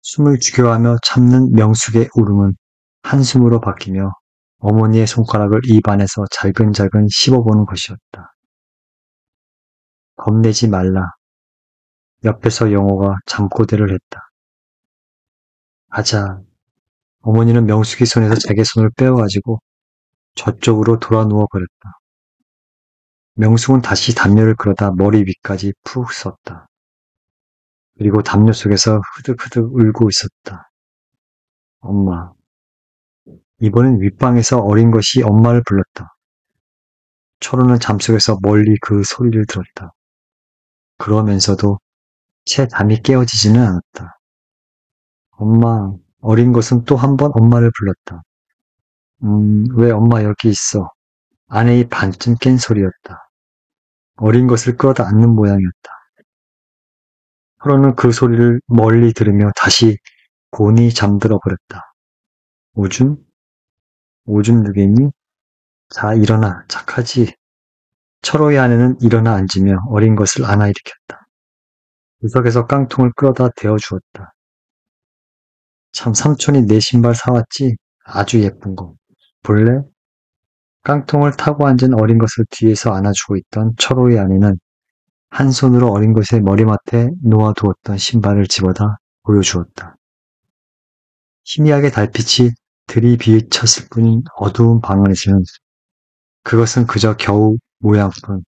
숨을 죽여가며 참는 명숙의 울음은 한숨으로 바뀌며 어머니의 손가락을 입 안에서 잘근잘근 씹어보는 것이었다. 겁내지 말라. 옆에서 영호가 잠꼬대를 했다. 가자. 어머니는 명숙이 손에서 자기 손을 빼어가지고 저쪽으로 돌아 누워버렸다. 명숙은 다시 담요를 끌어다 머리 위까지 푹 썼다. 그리고 담요 속에서 흐득흐득 울고 있었다. 엄마. 이번엔 윗방에서 어린 것이 엄마를 불렀다. 철호는 잠속에서 멀리 그 소리를 들었다. 그러면서도 채 잠이 깨어지지는 않았다. 엄마, 어린 것은 또 한 번 엄마를 불렀다. 왜 엄마 여기 있어? 아내의 반쯤 깬 소리였다. 어린 것을 끌어다 안는 모양이었다. 철호는 그 소리를 멀리 들으며 다시 곤히 잠들어 버렸다. 오줌? 오줌 누겠니? 자, 일어나. 착하지? 철호의 아내는 일어나 앉으며 어린 것을 안아 일으켰다. 구석에서 깡통을 끌어다 대어주었다. 참 삼촌이 내 신발 사왔지? 아주 예쁜 거. 볼래? 깡통을 타고 앉은 어린 것을 뒤에서 안아주고 있던 철호의 아내는 한 손으로 어린 것의 머리맡에 놓아두었던 신발을 집어다 보여주었다. 희미하게 달빛이 들이비쳤을 뿐인 어두운 방안에서는 그것은 그저 겨우 모양뿐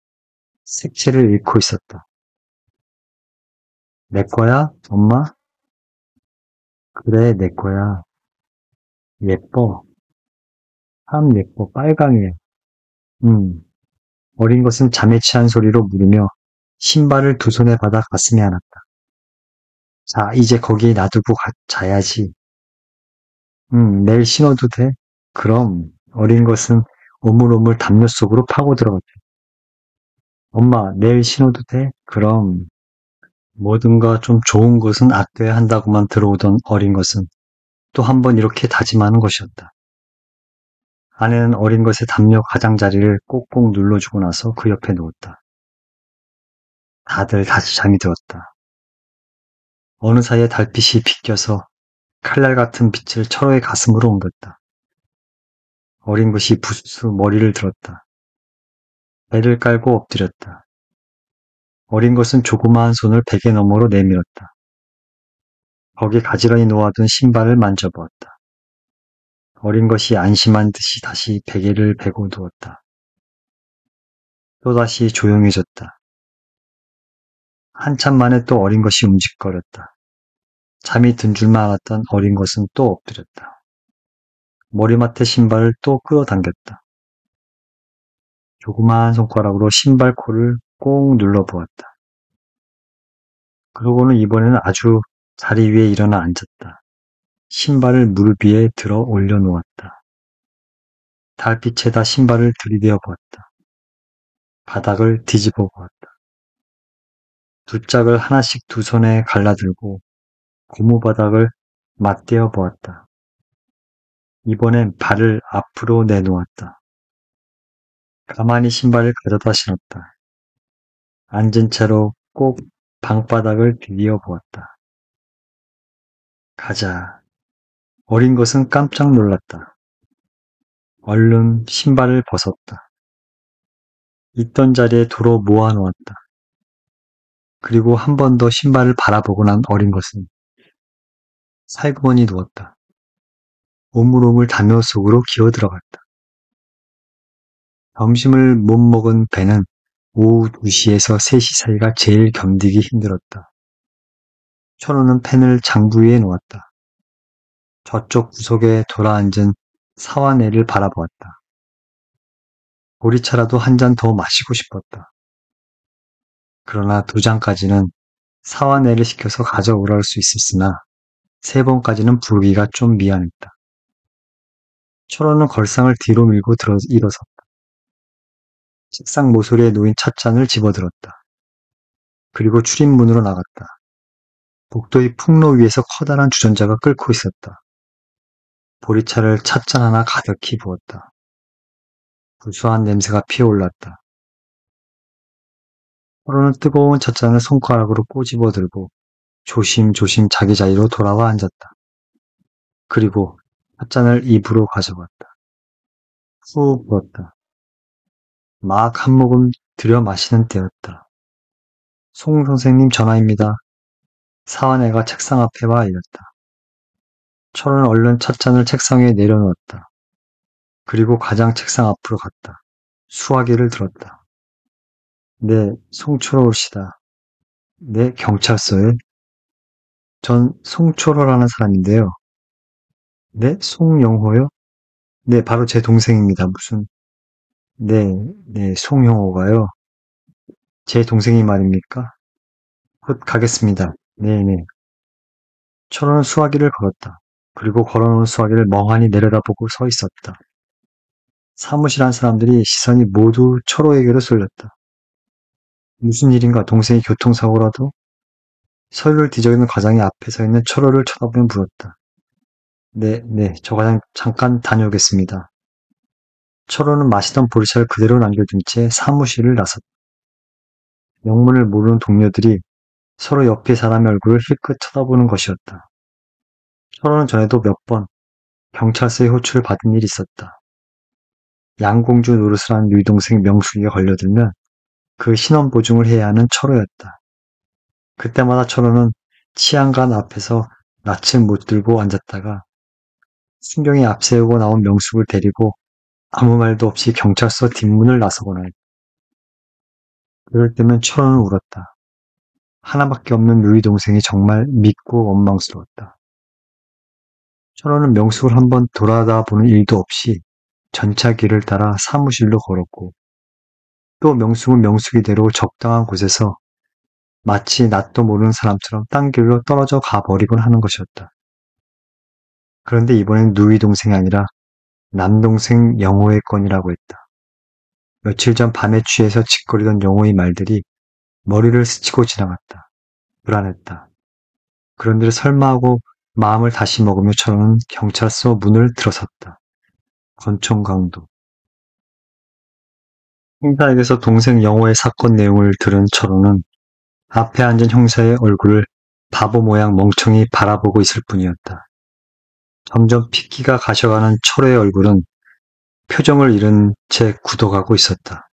색채를 잃고 있었다. 내 거야, 엄마? 그래, 내 거야. 예뻐. 참 예뻐. 빨강해. 어린 것은 잠에 취한 소리로 물으며 신발을 두 손에 받아 가슴에 안았다. 자, 이제 거기에 놔두고 자야지. 내일 신어도 돼? 그럼. 어린 것은 오물오물 담요 속으로 파고 들어갔다. 엄마, 내일 신어도 돼? 그럼. 뭐든가 좀 좋은 것은 아껴야 한다고만 들어오던 어린 것은 또 한 번 이렇게 다짐하는 것이었다. 아내는 어린 것의 담요 가장자리를 꼭꼭 눌러주고 나서 그 옆에 누웠다. 다들 다시 잠이 들었다. 어느 사이에 달빛이 비껴서 칼날 같은 빛을 철호의 가슴으로 옮겼다. 어린 것이 부스스 머리를 들었다. 배를 깔고 엎드렸다. 어린 것은 조그마한 손을 베개 너머로 내밀었다. 거기 가지런히 놓아둔 신발을 만져보았다. 어린 것이 안심한 듯이 다시 베개를 베고 누웠다. 또다시 조용해졌다. 한참 만에 또 어린 것이 움직거렸다. 잠이 든 줄만 알았던 어린 것은 또 엎드렸다. 머리맡에 신발을 또 끌어당겼다. 조그마한 손가락으로 신발 코를 꼭 눌러보았다. 그러고는 이번에는 아주 자리 위에 일어나 앉았다. 신발을 무릎 위에 들어 올려놓았다. 달빛에다 신발을 들이대어 보았다. 바닥을 뒤집어 보았다. 두 짝을 하나씩 두 손에 갈라들고 고무바닥을 맞대어 보았다. 이번엔 발을 앞으로 내놓았다. 가만히 신발을 가져다 신었다. 앉은 채로 꼭 방바닥을 디디어 보았다. 가자. 어린 것은 깜짝 놀랐다. 얼른 신발을 벗었다. 있던 자리에 도로 모아놓았다. 그리고 한 번 더 신발을 바라보고 난 어린 것은 살그머니 누웠다. 오물오물 담요 속으로 기어 들어갔다. 점심을 못 먹은 배는 오후 2시에서 3시 사이가 제일 견디기 힘들었다. 천호는 펜을 장부 위에 놓았다. 저쪽 구석에 돌아앉은 사완애를 바라보았다. 보리차라도 한 잔 더 마시고 싶었다. 그러나 2잔까지는 사완애를 시켜서 가져오라 할 수 있었으나 3번까지는 부르기가 좀 미안했다. 철호는 걸상을 뒤로 밀고 일어섰다. 책상 모서리에 놓인 찻잔을 집어들었다. 그리고 출입문으로 나갔다. 복도의 풍로 위에서 커다란 주전자가 끓고 있었다. 보리차를 찻잔 하나 가득히 부었다. 구수한 냄새가 피어올랐다. 철호는 뜨거운 찻잔을 손가락으로 꼬집어 들고 조심조심 자기 자리로 돌아와 앉았다. 그리고 찻잔을 입으로 가져갔다. 후 부었다. 막 한 모금 들여 마시는 때였다. 송 선생님 전화입니다. 사완애가 책상 앞에 와 알렸다. 철은 얼른 찻잔을 책상 위에 내려놓았다. 그리고 가장 책상 앞으로 갔다. 수화기를 들었다. 네, 송철호시다. 네, 경찰서에? 전 송철호라는 사람인데요. 네, 송영호요? 네, 바로 제 동생입니다. 네, 송영호가요. 제 동생이 말입니까? 곧 가겠습니다. 네네. 철호는 수화기를 걸었다. 그리고 걸어놓은 수화기를 멍하니 내려다보고 서 있었다. 사무실 안 사람들이 시선이 모두 철호에게로 쏠렸다. 무슨 일인가 동생이 교통사고라도? 서류를 뒤적이는 과장이 앞에 서 있는 철호를 쳐다보며 물었다. 네, 저 과장 잠깐 다녀오겠습니다. 철호는 마시던 보리차를 그대로 남겨둔 채 사무실을 나섰다. 영문을 모르는 동료들이 서로 옆의 사람의 얼굴을 힐끗 쳐다보는 것이었다. 철호는 전에도 몇 번 경찰서의 호출을 받은 일이 있었다. 양공주 노릇을 하는 누이 동생 명숙이가 걸려들면 그 신원 보증을 해야 하는 철호였다. 그때마다 철호는 치안관 앞에서 낯을 못 들고 앉았다가 순경이 앞세우고 나온 명숙을 데리고 아무 말도 없이 경찰서 뒷문을 나서거나 했다. 그럴 때면 철호는 울었다. 하나밖에 없는 누이 동생이 정말 믿고 원망스러웠다. 철호는 명숙을 한번 돌아다 보는 일도 없이 전차 길을 따라 사무실로 걸었고 또 명숙은 명숙이대로 적당한 곳에서 마치 낯도 모르는 사람처럼 딴 길로 떨어져 가버리곤 하는 것이었다. 그런데 이번엔 누이 동생이 아니라 남동생 영호의 건이라고 했다. 며칠 전 밤에 취해서 짓거리던 영호의 말들이 머리를 스치고 지나갔다. 불안했다. 그런데 설마 하고 마음을 다시 먹으며 철호는 경찰서 문을 들어섰다. 권총강도. 형사에게서 동생 영호의 사건 내용을 들은 철호는 앞에 앉은 형사의 얼굴을 바보 모양 멍청이 바라보고 있을 뿐이었다. 점점 핏기가 가셔가는 철호의 얼굴은 표정을 잃은 채 굳어가고 있었다.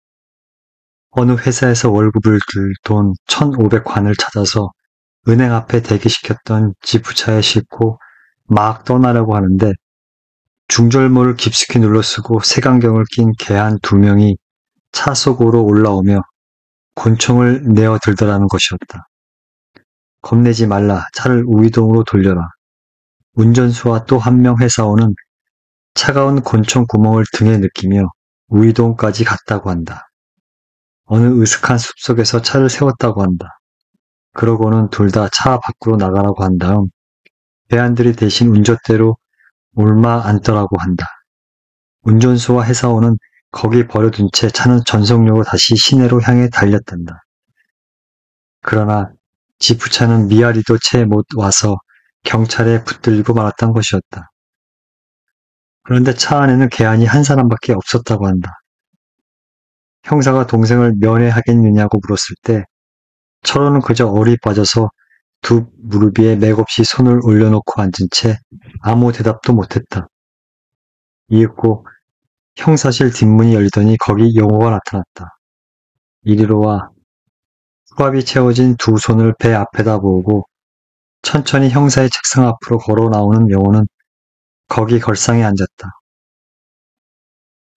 어느 회사에서 월급을 들 돈 1,500관을 찾아서 은행 앞에 대기시켰던 지프차에 싣고 막 떠나려고 하는데 중절모를 깊숙이 눌러쓰고 색안경을 낀 개한 2명이 차 속으로 올라오며 권총을 내어 들더라는 것이었다. 겁내지 말라. 차를 우이동으로 돌려라. 운전수와 또 한 명 회사원은 차가운 권총 구멍을 등에 느끼며 우이동까지 갔다고 한다. 어느 으슥한 숲속에서 차를 세웠다고 한다. 그러고는 둘 다 차 밖으로 나가라고 한 다음 배안들이 대신 운전대로 올마 앉더라고 한다. 운전수와 회사원은 거기 버려둔 채 차는 전속력으로 다시 시내로 향해 달렸단다. 그러나 지프차는 미아리도 채 못 와서 경찰에 붙들리고 말았던 것이었다. 그런데 차 안에는 개안이 한 사람밖에 없었다고 한다. 형사가 동생을 면회하겠느냐고 물었을 때 철호는 그저 얼이 빠져서 두 무릎 위에 맥없이 손을 올려놓고 앉은 채 아무 대답도 못했다. 이윽고 형사실 뒷문이 열리더니 거기 영호가 나타났다. 이리로 와. 수갑이 채워진 두 손을 배 앞에다 모으고 천천히 형사의 책상 앞으로 걸어 나오는 영호는 거기 걸상에 앉았다.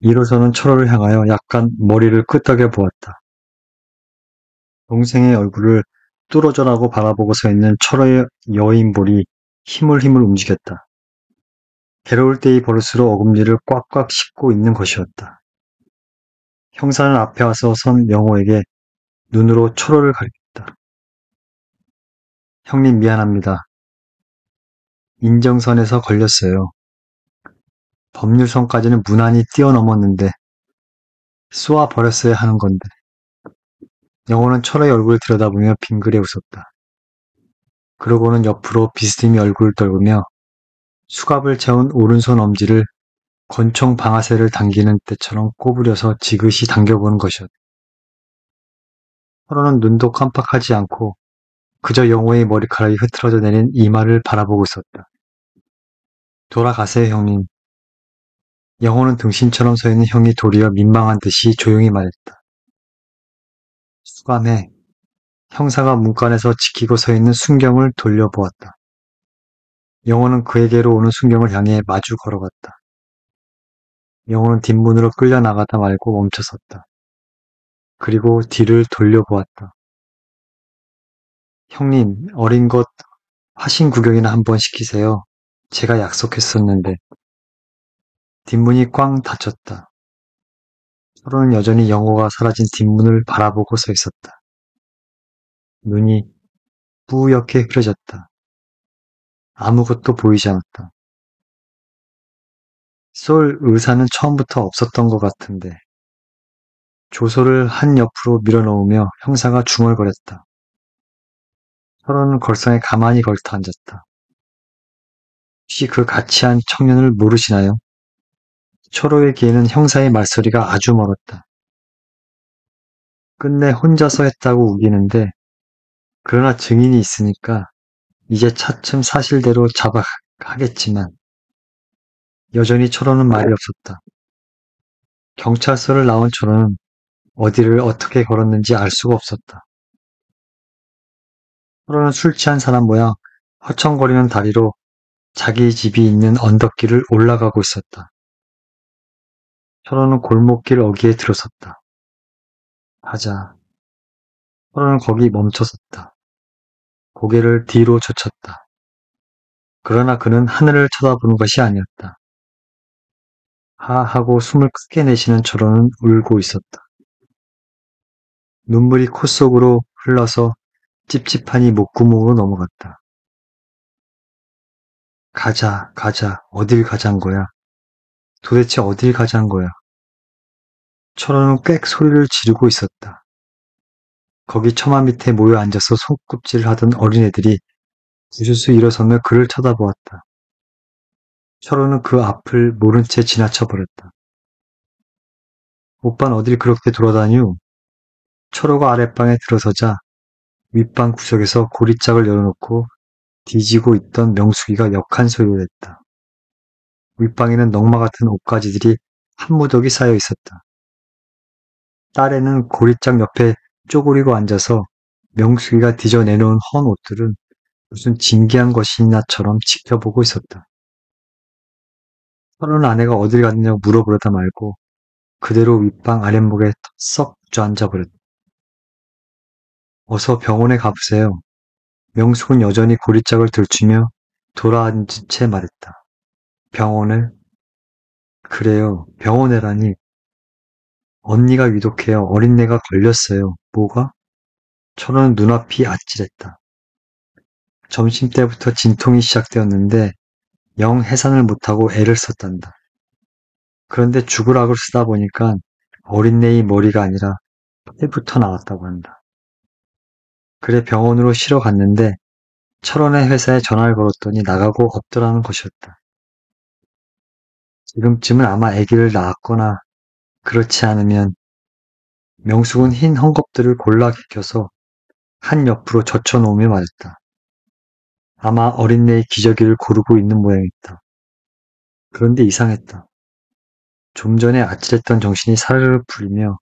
이로서는 철호를 향하여 약간 머리를 끄덕여 보았다. 동생의 얼굴을 뚫어져라고 바라보고 서 있는 철호의 여인볼이 힘을 움직였다. 괴로울 때의 버릇으로 어금니를 꽉꽉 씹고 있는 것이었다. 형사는 앞에 와서 선 영호에게 눈으로 철호를 가리켰다. 형님 미안합니다. 인정선에서 걸렸어요. 법률선까지는 무난히 뛰어넘었는데 쏘아버렸어야 하는 건데. 영호는 철호의 얼굴을 들여다보며 빙그레 웃었다. 그러고는 옆으로 비스듬히 얼굴을 떨구며 수갑을 채운 오른손 엄지를 권총 방아쇠를 당기는 때처럼 꼬부려서 지그시 당겨보는 것이었다. 철호는 눈도 깜빡하지 않고 그저 영호의 머리카락이 흐트러져 내린 이마를 바라보고 있었다. 돌아가세요, 형님. 영호는 등신처럼 서 있는 형이 도리어 민망한 듯이 조용히 말했다. 수감해. 형사가 문간에서 지키고 서 있는 순경을 돌려보았다. 영호는 그에게로 오는 순경을 향해 마주 걸어갔다. 영호는 뒷문으로 끌려 나가다 말고 멈춰섰다. 그리고 뒤를 돌려보았다. 형님, 어린 것 화신 구경이나 한번 시키세요. 제가 약속했었는데. 뒷문이 꽝 닫혔다. 서로는 여전히 영호가 사라진 뒷문을 바라보고 서 있었다. 눈이 뿌옇게 흐려졌다. 아무것도 보이지 않았다. 쏠 의사는 처음부터 없었던 것 같은데. 조소를 한 옆으로 밀어넣으며 형사가 중얼거렸다. 서로는 걸상에 가만히 걸터 앉았다. 혹시 그 가치한 청년을 모르시나요? 초로의 귀에는 형사의 말소리가 아주 멀었다. 끝내 혼자서 했다고 우기는데 그러나 증인이 있으니까 이제 차츰 사실대로 자박하겠지만 여전히 철호는 말이 없었다. 경찰서를 나온 철호는 어디를 어떻게 걸었는지 알 수가 없었다. 철호는 술 취한 사람 모양 허청거리는 다리로 자기 집이 있는 언덕길을 올라가고 있었다. 철호는 골목길 어귀에 들어섰다. 가자. 철호는 거기 멈춰섰다. 고개를 뒤로 젖혔다. 그러나 그는 하늘을 쳐다보는 것이 아니었다. 하 하고 숨을 크게 내쉬는 철호는 울고 있었다. 눈물이 코 속으로 흘러서 찝찝하니 목구멍으로 넘어갔다. 가자, 가자, 어딜 가잔 거야? 도대체 어딜 가잔 거야? 철호는 꽥 소리를 지르고 있었다. 거기 처마 밑에 모여 앉아서 손꼽질을 하던 어린애들이 부스스 일어서며 그를 쳐다보았다. 철호는 그 앞을 모른 채 지나쳐 버렸다. 오빤 어딜 그렇게 돌아다녀? 철호가 아랫방에 들어서자 윗방 구석에서 고리짝을 열어놓고 뒤지고 있던 명숙이가 역한 소리를 했다. 윗방에는 넝마 같은 옷가지들이 한 무더기 쌓여 있었다. 딸애는 고리짝 옆에 쪼그리고 앉아서 명숙이가 뒤져 내놓은 헌 옷들은 무슨 진기한 것이나처럼 지켜보고 있었다. 철호는 아내가 어딜 갔느냐고 물어보려다 말고 그대로 윗방 아랫목에 썩 주저앉아버렸다. 어서 병원에 가보세요. 명숙은 여전히 고리짝을 들추며 돌아앉은 채 말했다. 병원을? 그래요. 병원에라니. 언니가 위독해요. 어린애가 걸렸어요. 뭐가? 철호는 눈앞이 아찔했다. 점심때부터 진통이 시작되었는데 영 해산을 못하고 애를 썼단다. 그런데 죽을 악을 쓰다 보니까 어린애의 머리가 아니라 폐부터 나왔다고 한다. 그래 병원으로 실어 갔는데 철원의 회사에 전화를 걸었더니 나가고 없더라는 것이었다. 지금쯤은 아마 아기를 낳았거나 그렇지 않으면 명숙은 흰 헝겊들을 골라 개켜서 한 옆으로 젖혀놓으며 말했다. 아마 어린애의 기저귀를 고르고 있는 모양이다. 그런데 이상했다. 좀 전에 아찔했던 정신이 사르르 풀리며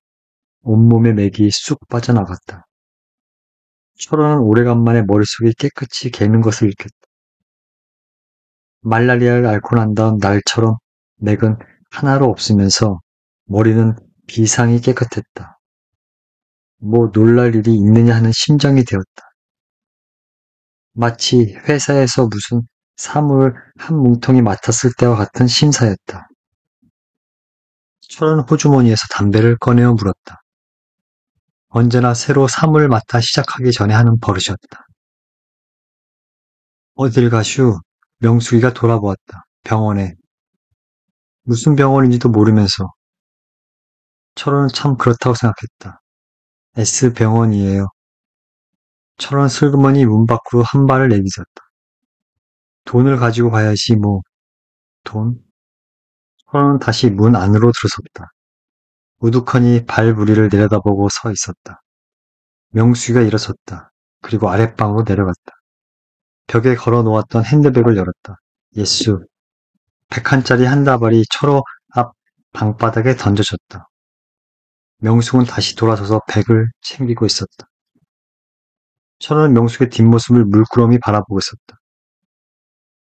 온몸의 맥이 쑥 빠져나갔다. 철호는 오래간만에 머릿속이 깨끗이 개는 것을 느꼈다. 말라리아를 앓고 난 다음 날처럼 맥은 하나로 없으면서 머리는 비상이 깨끗했다. 뭐 놀랄 일이 있느냐 하는 심정이 되었다. 마치 회사에서 무슨 사물을 한 뭉텅이 맡았을 때와 같은 심사였다. 철은 호주머니에서 담배를 꺼내어 물었다. 언제나 새로 사물을 맡아 시작하기 전에 하는 버릇이었다. 어딜 가슈? 명숙이가 돌아보았다. 병원에. 무슨 병원인지도 모르면서. 철원은 참 그렇다고 생각했다. S병원이에요. 철원 슬그머니 문 밖으로 한 발을 내딛었다. 돈을 가지고 가야지 뭐. 돈? 철원은 다시 문 안으로 들어섰다. 우두커니 발부리를 내려다보고 서 있었다. 명숙이가 일어섰다. 그리고 아랫방으로 내려갔다. 벽에 걸어 놓았던 핸드백을 열었다. 예수. 100칸짜리 한 다발이 철호 앞 방바닥에 던져졌다. 명숙은 다시 돌아서서 백을 챙기고 있었다. 철호는 명숙의 뒷모습을 물끄러미 바라보고 있었다.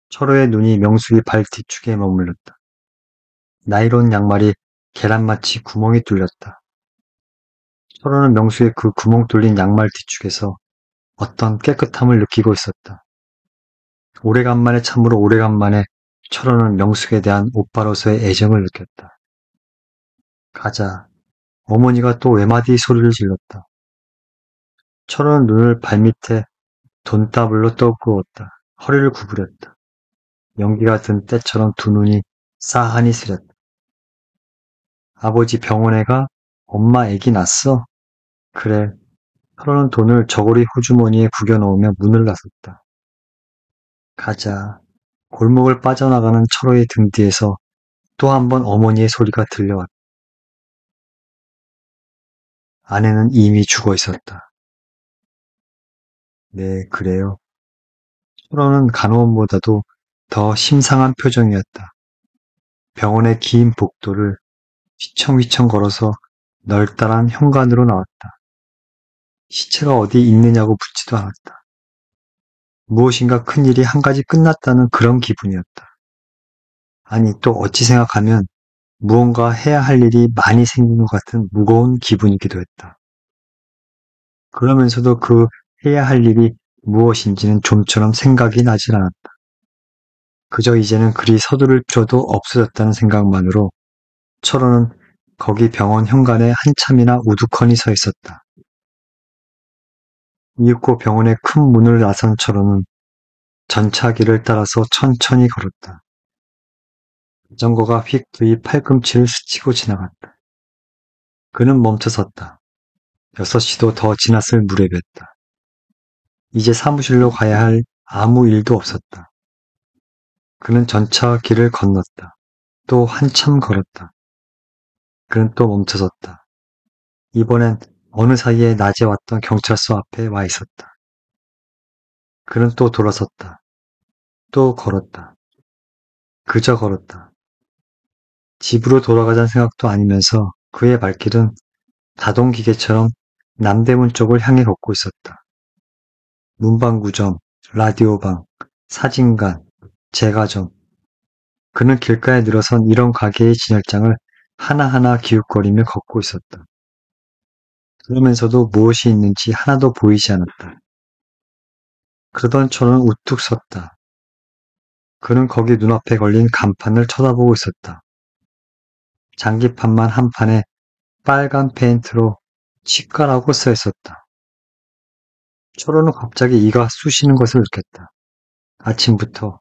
철호의 눈이 명숙의 발 뒤축에 머물렀다. 나이론 양말이 계란마치 구멍이 뚫렸다. 철호는 명숙의 그 구멍 뚫린 양말 뒤축에서 어떤 깨끗함을 느끼고 있었다. 오래간만에 참으로 오래간만에 철호는 명숙에 대한 오빠로서의 애정을 느꼈다. 가자. 어머니가 또 외마디 소리를 질렀다. 철호는 눈을 발밑에 돈다블로 떠그었다. 허리를 구부렸다. 연기가 든 때처럼 두 눈이 싸하니 쓰렸다. 아버지 병원에 가? 엄마 애기 낳았어? 그래. 철호는 돈을 저고리 호주머니에 구겨 넣으며 문을 나섰다. 가자. 골목을 빠져나가는 철호의 등 뒤에서 또 한 번 어머니의 소리가 들려왔다. 아내는 이미 죽어 있었다. 네, 그래요. 철호는 간호원보다도 더 심상한 표정이었다. 병원의 긴 복도를 휘청휘청 걸어서 널따란 현관으로 나왔다. 시체가 어디 있느냐고 묻지도 않았다. 무엇인가 큰일이 한 가지 끝났다는 그런 기분이었다. 아니 또 어찌 생각하면 무언가 해야 할 일이 많이 생긴 것 같은 무거운 기분이기도 했다. 그러면서도 그 해야 할 일이 무엇인지는 좀처럼 생각이 나질 않았다. 그저 이제는 그리 서두를 필요도 없어졌다는 생각만으로 철호는 거기 병원 현관에 한참이나 우두커니 서 있었다. 이윽고 병원의 큰 문을 나선 철호는 전차기를 따라서 천천히 걸었다. 자전거가 휙 그의 팔꿈치를 스치고 지나갔다. 그는 멈춰섰다. 6시도 더 지났을 무렵이었다. 이제 사무실로 가야 할 아무 일도 없었다. 그는 전차 길을 건넜다. 또 한참 걸었다. 그는 또 멈춰섰다. 이번엔 어느 사이에 낮에 왔던 경찰서 앞에 와 있었다. 그는 또 돌아섰다. 또 걸었다. 그저 걸었다. 집으로 돌아가자는 생각도 아니면서 그의 발길은 자동기계처럼 남대문 쪽을 향해 걷고 있었다. 문방구점, 라디오방, 사진관, 제과점. 그는 길가에 늘어선 이런 가게의 진열장을 하나하나 기웃거리며 걷고 있었다. 그러면서도 무엇이 있는지 하나도 보이지 않았다. 그러던 저는 우뚝 섰다. 그는 거기 눈앞에 걸린 간판을 쳐다보고 있었다. 장기판만 한 판에 빨간 페인트로 치과라고 써 있었다. 철호는 갑자기 이가 쑤시는 것을 느꼈다. 아침부터,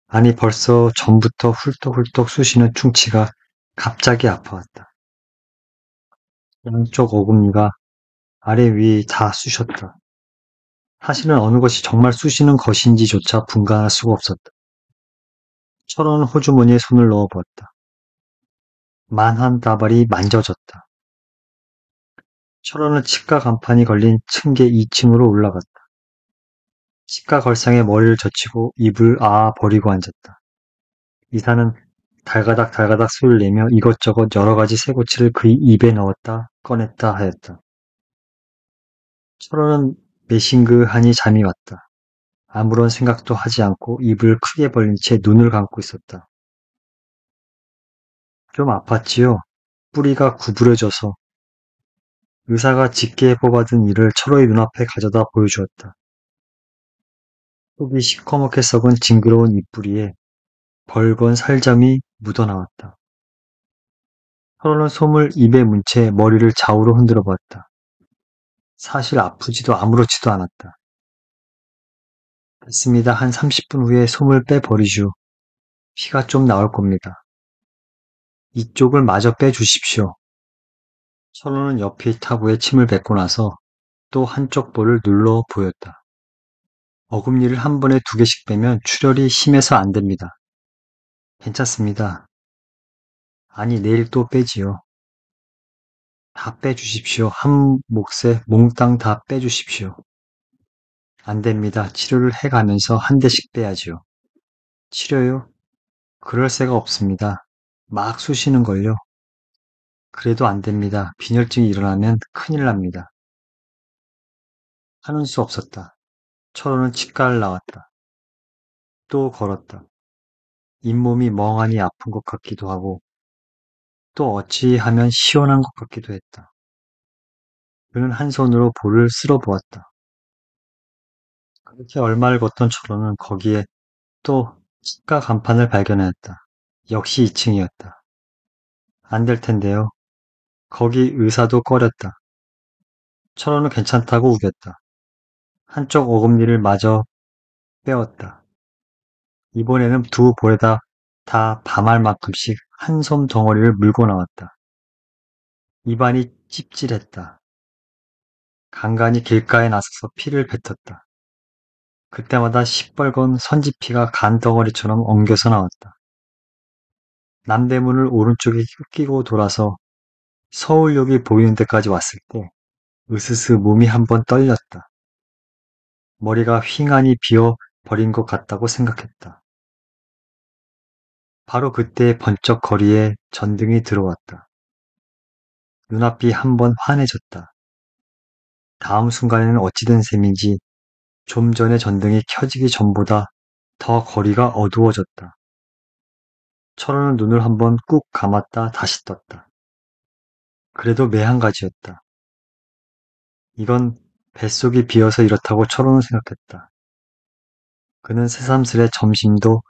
아니 벌써 전부터 훌떡훌떡 쑤시는 충치가 갑자기 아파왔다. 양쪽 어금니가 아래 위 다 쑤셨다. 사실은 어느 것이 정말 쑤시는 것인지조차 분간할 수가 없었다. 철호는 호주머니에 손을 넣어보았다. 만 한 다발이 만져졌다. 철호는 치과 간판이 걸린 층계 2층으로 올라갔다. 치과 걸상에 머리를 젖히고 입을 버리고 앉았다. 의사는 달가닥 달가닥 소리를 내며 이것저것 여러 가지 쇠고치를 그의 입에 넣었다 꺼냈다 하였다. 철호는 매싱그하니 잠이 왔다. 아무런 생각도 하지 않고 입을 크게 벌린 채 눈을 감고 있었다. 좀 아팠지요. 뿌리가 구부러져서. 의사가 직계에 뽑아둔 이를 철호의 눈앞에 가져다 보여주었다. 속이 시커멓게 썩은 징그러운 입뿌리에 벌건 살점이 묻어나왔다. 철호는 솜을 입에 문 채 머리를 좌우로 흔들어 보았다. 사실 아프지도 아무렇지도 않았다. 됐습니다. 한 30분 후에 솜을 빼버리슈. 피가 좀 나올 겁니다. 이쪽을 마저 빼주십시오. 철호는 옆의 타구에 침을 뱉고 나서 또 한쪽 볼을 눌러 보였다. 어금니를 한 번에 2개씩 빼면 출혈이 심해서 안 됩니다. 괜찮습니다. 아니, 내일 또 빼지요. 다 빼주십시오. 한 몫에 몽땅 다 빼주십시오. 안 됩니다. 치료를 해가면서 한 대씩 빼야지요. 치료요? 그럴 새가 없습니다. 막 쑤시는걸요. 그래도 안 됩니다. 빈혈증이 일어나면 큰일 납니다. 하는 수 없었다. 철호는 치과를 나왔다. 또 걸었다. 잇몸이 멍하니 아픈 것 같기도 하고 또 어찌하면 시원한 것 같기도 했다. 그는 한 손으로 볼을 쓸어 보았다. 그렇게 얼마를 걷던 철호는 거기에 또 치과 간판을 발견하였다. 역시 2층이었다. 안 될 텐데요. 거기 의사도 꺼렸다. 철호는 괜찮다고 우겼다. 한쪽 어금니를 마저 빼었다. 이번에는 두 볼에다 다 밤알만큼씩 한 솜 덩어리를 물고 나왔다. 입안이 찝찝했다. 간간히 길가에 나서서 피를 뱉었다. 그때마다 시뻘건 선지피가 간덩어리처럼 엉겨서 나왔다. 남대문을 오른쪽에 끼고 돌아서 서울역이 보이는 데까지 왔을 때 으스스 몸이 한번 떨렸다. 머리가 휑하니 비어 버린 것 같다고 생각했다. 바로 그때 번쩍 거리에 전등이 들어왔다. 눈앞이 한번 환해졌다. 다음 순간에는 어찌된 셈인지 좀 전에 전등이 켜지기 전보다 더 거리가 어두워졌다. 철호는 눈을 한번 꾹 감았다 다시 떴다. 그래도 매한 가지였다. 이건 뱃속이 비어서 이렇다고 철호는 생각했다. 그는 새삼스레 점심도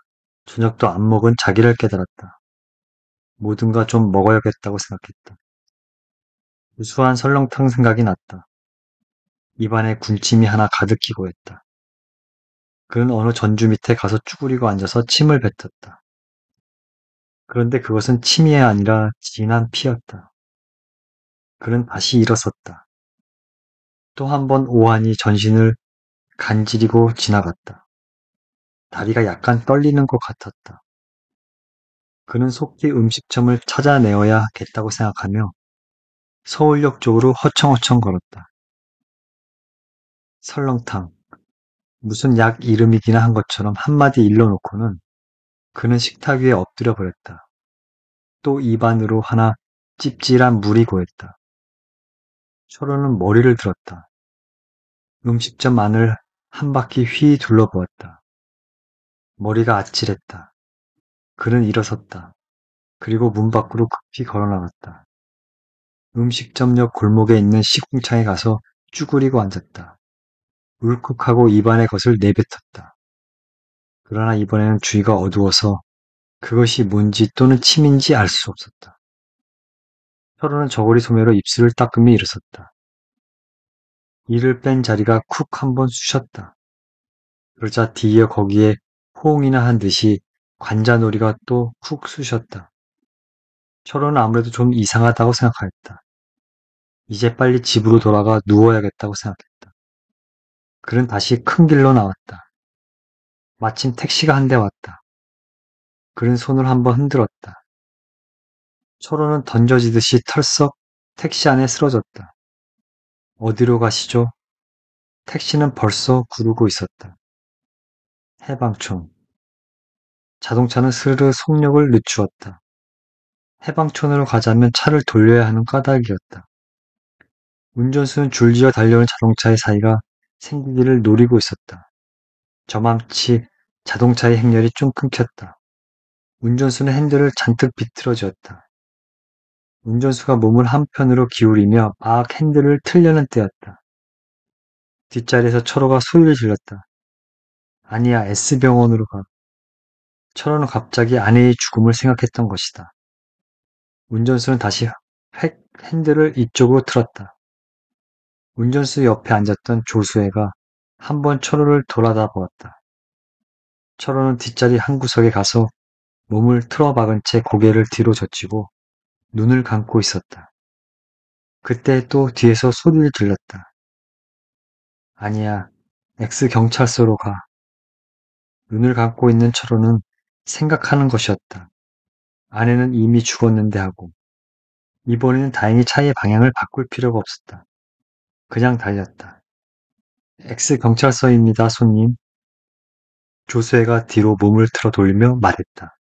저녁도 안 먹은 자기를 깨달았다. 뭐든가 좀 먹어야겠다고 생각했다. 우수한 설렁탕 생각이 났다. 입안에 군침이 하나 가득히고 했다. 그는 어느 전주 밑에 가서 쭈그리고 앉아서 침을 뱉었다. 그런데 그것은 침이 아니라 진한 피였다. 그는 다시 일어섰다. 또 한 번 오한이 전신을 간지리고 지나갔다. 다리가 약간 떨리는 것 같았다. 그는 속히 음식점을 찾아내어야겠다고 생각하며 서울역 쪽으로 허청허청 걸었다. 설렁탕. 무슨 약 이름이기나 한 것처럼 한마디 일러놓고는 그는 식탁 위에 엎드려 버렸다. 또 입안으로 하나 찝찝한 물이 고였다. 철호는 머리를 들었다. 음식점 안을 한 바퀴 휘 둘러보았다. 머리가 아찔했다. 그는 일어섰다. 그리고 문 밖으로 급히 걸어나갔다. 음식점 옆 골목에 있는 시궁창에 가서 쭈그리고 앉았다. 울컥하고 입안의 것을 내뱉었다. 그러나 이번에는 주위가 어두워서 그것이 뭔지 또는 침인지 알 수 없었다. 철호는 저고리 소매로 입술을 닦으며 일어섰다. 이를 뺀 자리가 쿡 한번 쑤셨다. 그러자 뒤이어 거기에 호응이나 한 듯이 관자놀이가 또 쿡 쑤셨다. 철호는 아무래도 좀 이상하다고 생각하였다. 이제 빨리 집으로 돌아가 누워야겠다고 생각했다. 그는 다시 큰 길로 나왔다. 마침 택시가 한 대 왔다. 그는 손을 한번 흔들었다. 철호는 던져지듯이 털썩 택시 안에 쓰러졌다. 어디로 가시죠? 택시는 벌써 구르고 있었다. 해방촌. 자동차는 스르르 속력을 늦추었다. 해방촌으로 가자면 차를 돌려야 하는 까닭이었다. 운전수는 줄지어 달려오는 자동차의 사이가 생기기를 노리고 있었다. 저맘치 자동차의 행렬이 좀 끊겼다. 운전수는 핸들을 잔뜩 비틀어쥐었다. 운전수가 몸을 한편으로 기울이며 막 핸들을 틀려는 때였다. 뒷자리에서 철호가 소리를 질렀다. 아니야, S병원으로 가. 철호는 갑자기 아내의 죽음을 생각했던 것이다. 운전수는 다시 핸들을 이쪽으로 틀었다. 운전수 옆에 앉았던 조수애가 한번 철호를 돌아다 보았다. 철호는 뒷자리 한 구석에 가서 몸을 틀어박은 채 고개를 뒤로 젖히고 눈을 감고 있었다. 그때 또 뒤에서 소리를 질렀다. 아니야, X경찰서로 가. 눈을 감고 있는 철호는 생각하는 것이었다. 아내는 이미 죽었는데 하고 이번에는 다행히 차의 방향을 바꿀 필요가 없었다. 그냥 달렸다. X경찰서입니다, 손님. 조수애가 뒤로 몸을 틀어 돌리며 말했다.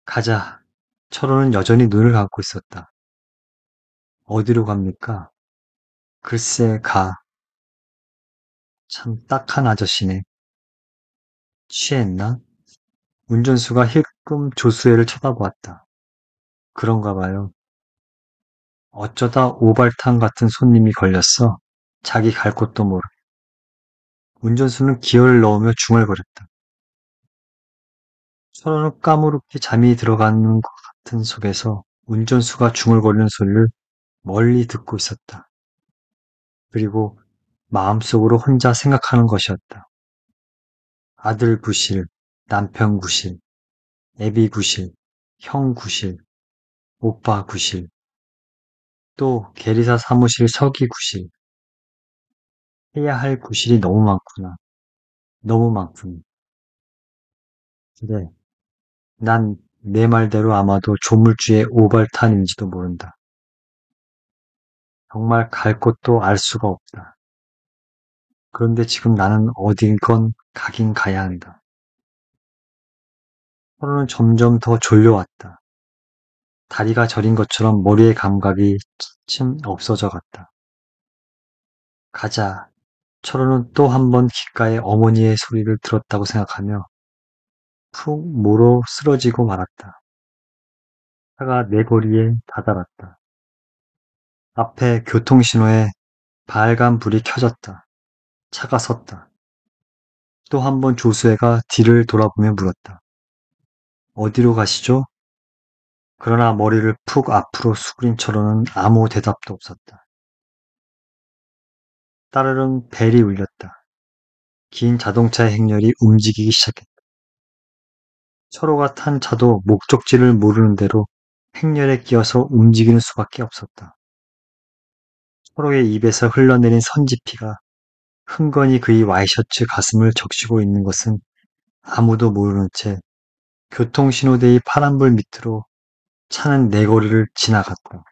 가자. 철호는 여전히 눈을 감고 있었다. 어디로 갑니까? 글쎄, 가. 참 딱한 아저씨네. 취했나? 운전수가 힐끔 조수애를 쳐다보았다. 그런가 봐요. 어쩌다 오발탄 같은 손님이 걸렸어. 자기 갈 곳도 모르. 운전수는 기어를 넣으며 중얼거렸다. 서로는 까무르게 잠이 들어가는 것 같은 속에서 운전수가 중얼거리는 소리를 멀리 듣고 있었다. 그리고 마음속으로 혼자 생각하는 것이었다. 아들 구실, 남편 구실, 애비 구실, 형 구실, 오빠 구실, 또 계리사 사무실 서기 구실. 해야 할 구실이 너무 많구나. 너무 많군. 그래, 난 내 말대로 아마도 조물주의 오발탄인지도 모른다. 정말 갈 곳도 알 수가 없다. 그런데 지금 나는 어딘건 가긴 가야 한다. 서로는 점점 더 졸려왔다. 다리가 저린 것처럼 머리의 감각이 차츰 없어져 갔다. 가자. 철호는 또 한 번 귓가에 어머니의 소리를 들었다고 생각하며 푹 모로 쓰러지고 말았다. 차가 내거리에 다다랐다. 앞에 교통신호에 빨간 불이 켜졌다. 차가 섰다. 또 한 번 조수애가 뒤를 돌아보며 물었다. 어디로 가시죠? 그러나 머리를 푹 앞으로 숙인 철호는 아무 대답도 없었다. 따르릉 벨이 울렸다. 긴 자동차의 행렬이 움직이기 시작했다. 철호가 탄 차도 목적지를 모르는 대로 행렬에 끼어서 움직이는 수밖에 없었다. 철호의 입에서 흘러내린 선지피가 흥건히 그의 와이셔츠 가슴을 적시고 있는 것은 아무도 모르는 채 교통신호대의 파란불 밑으로 차는 내거리를 지나갔다.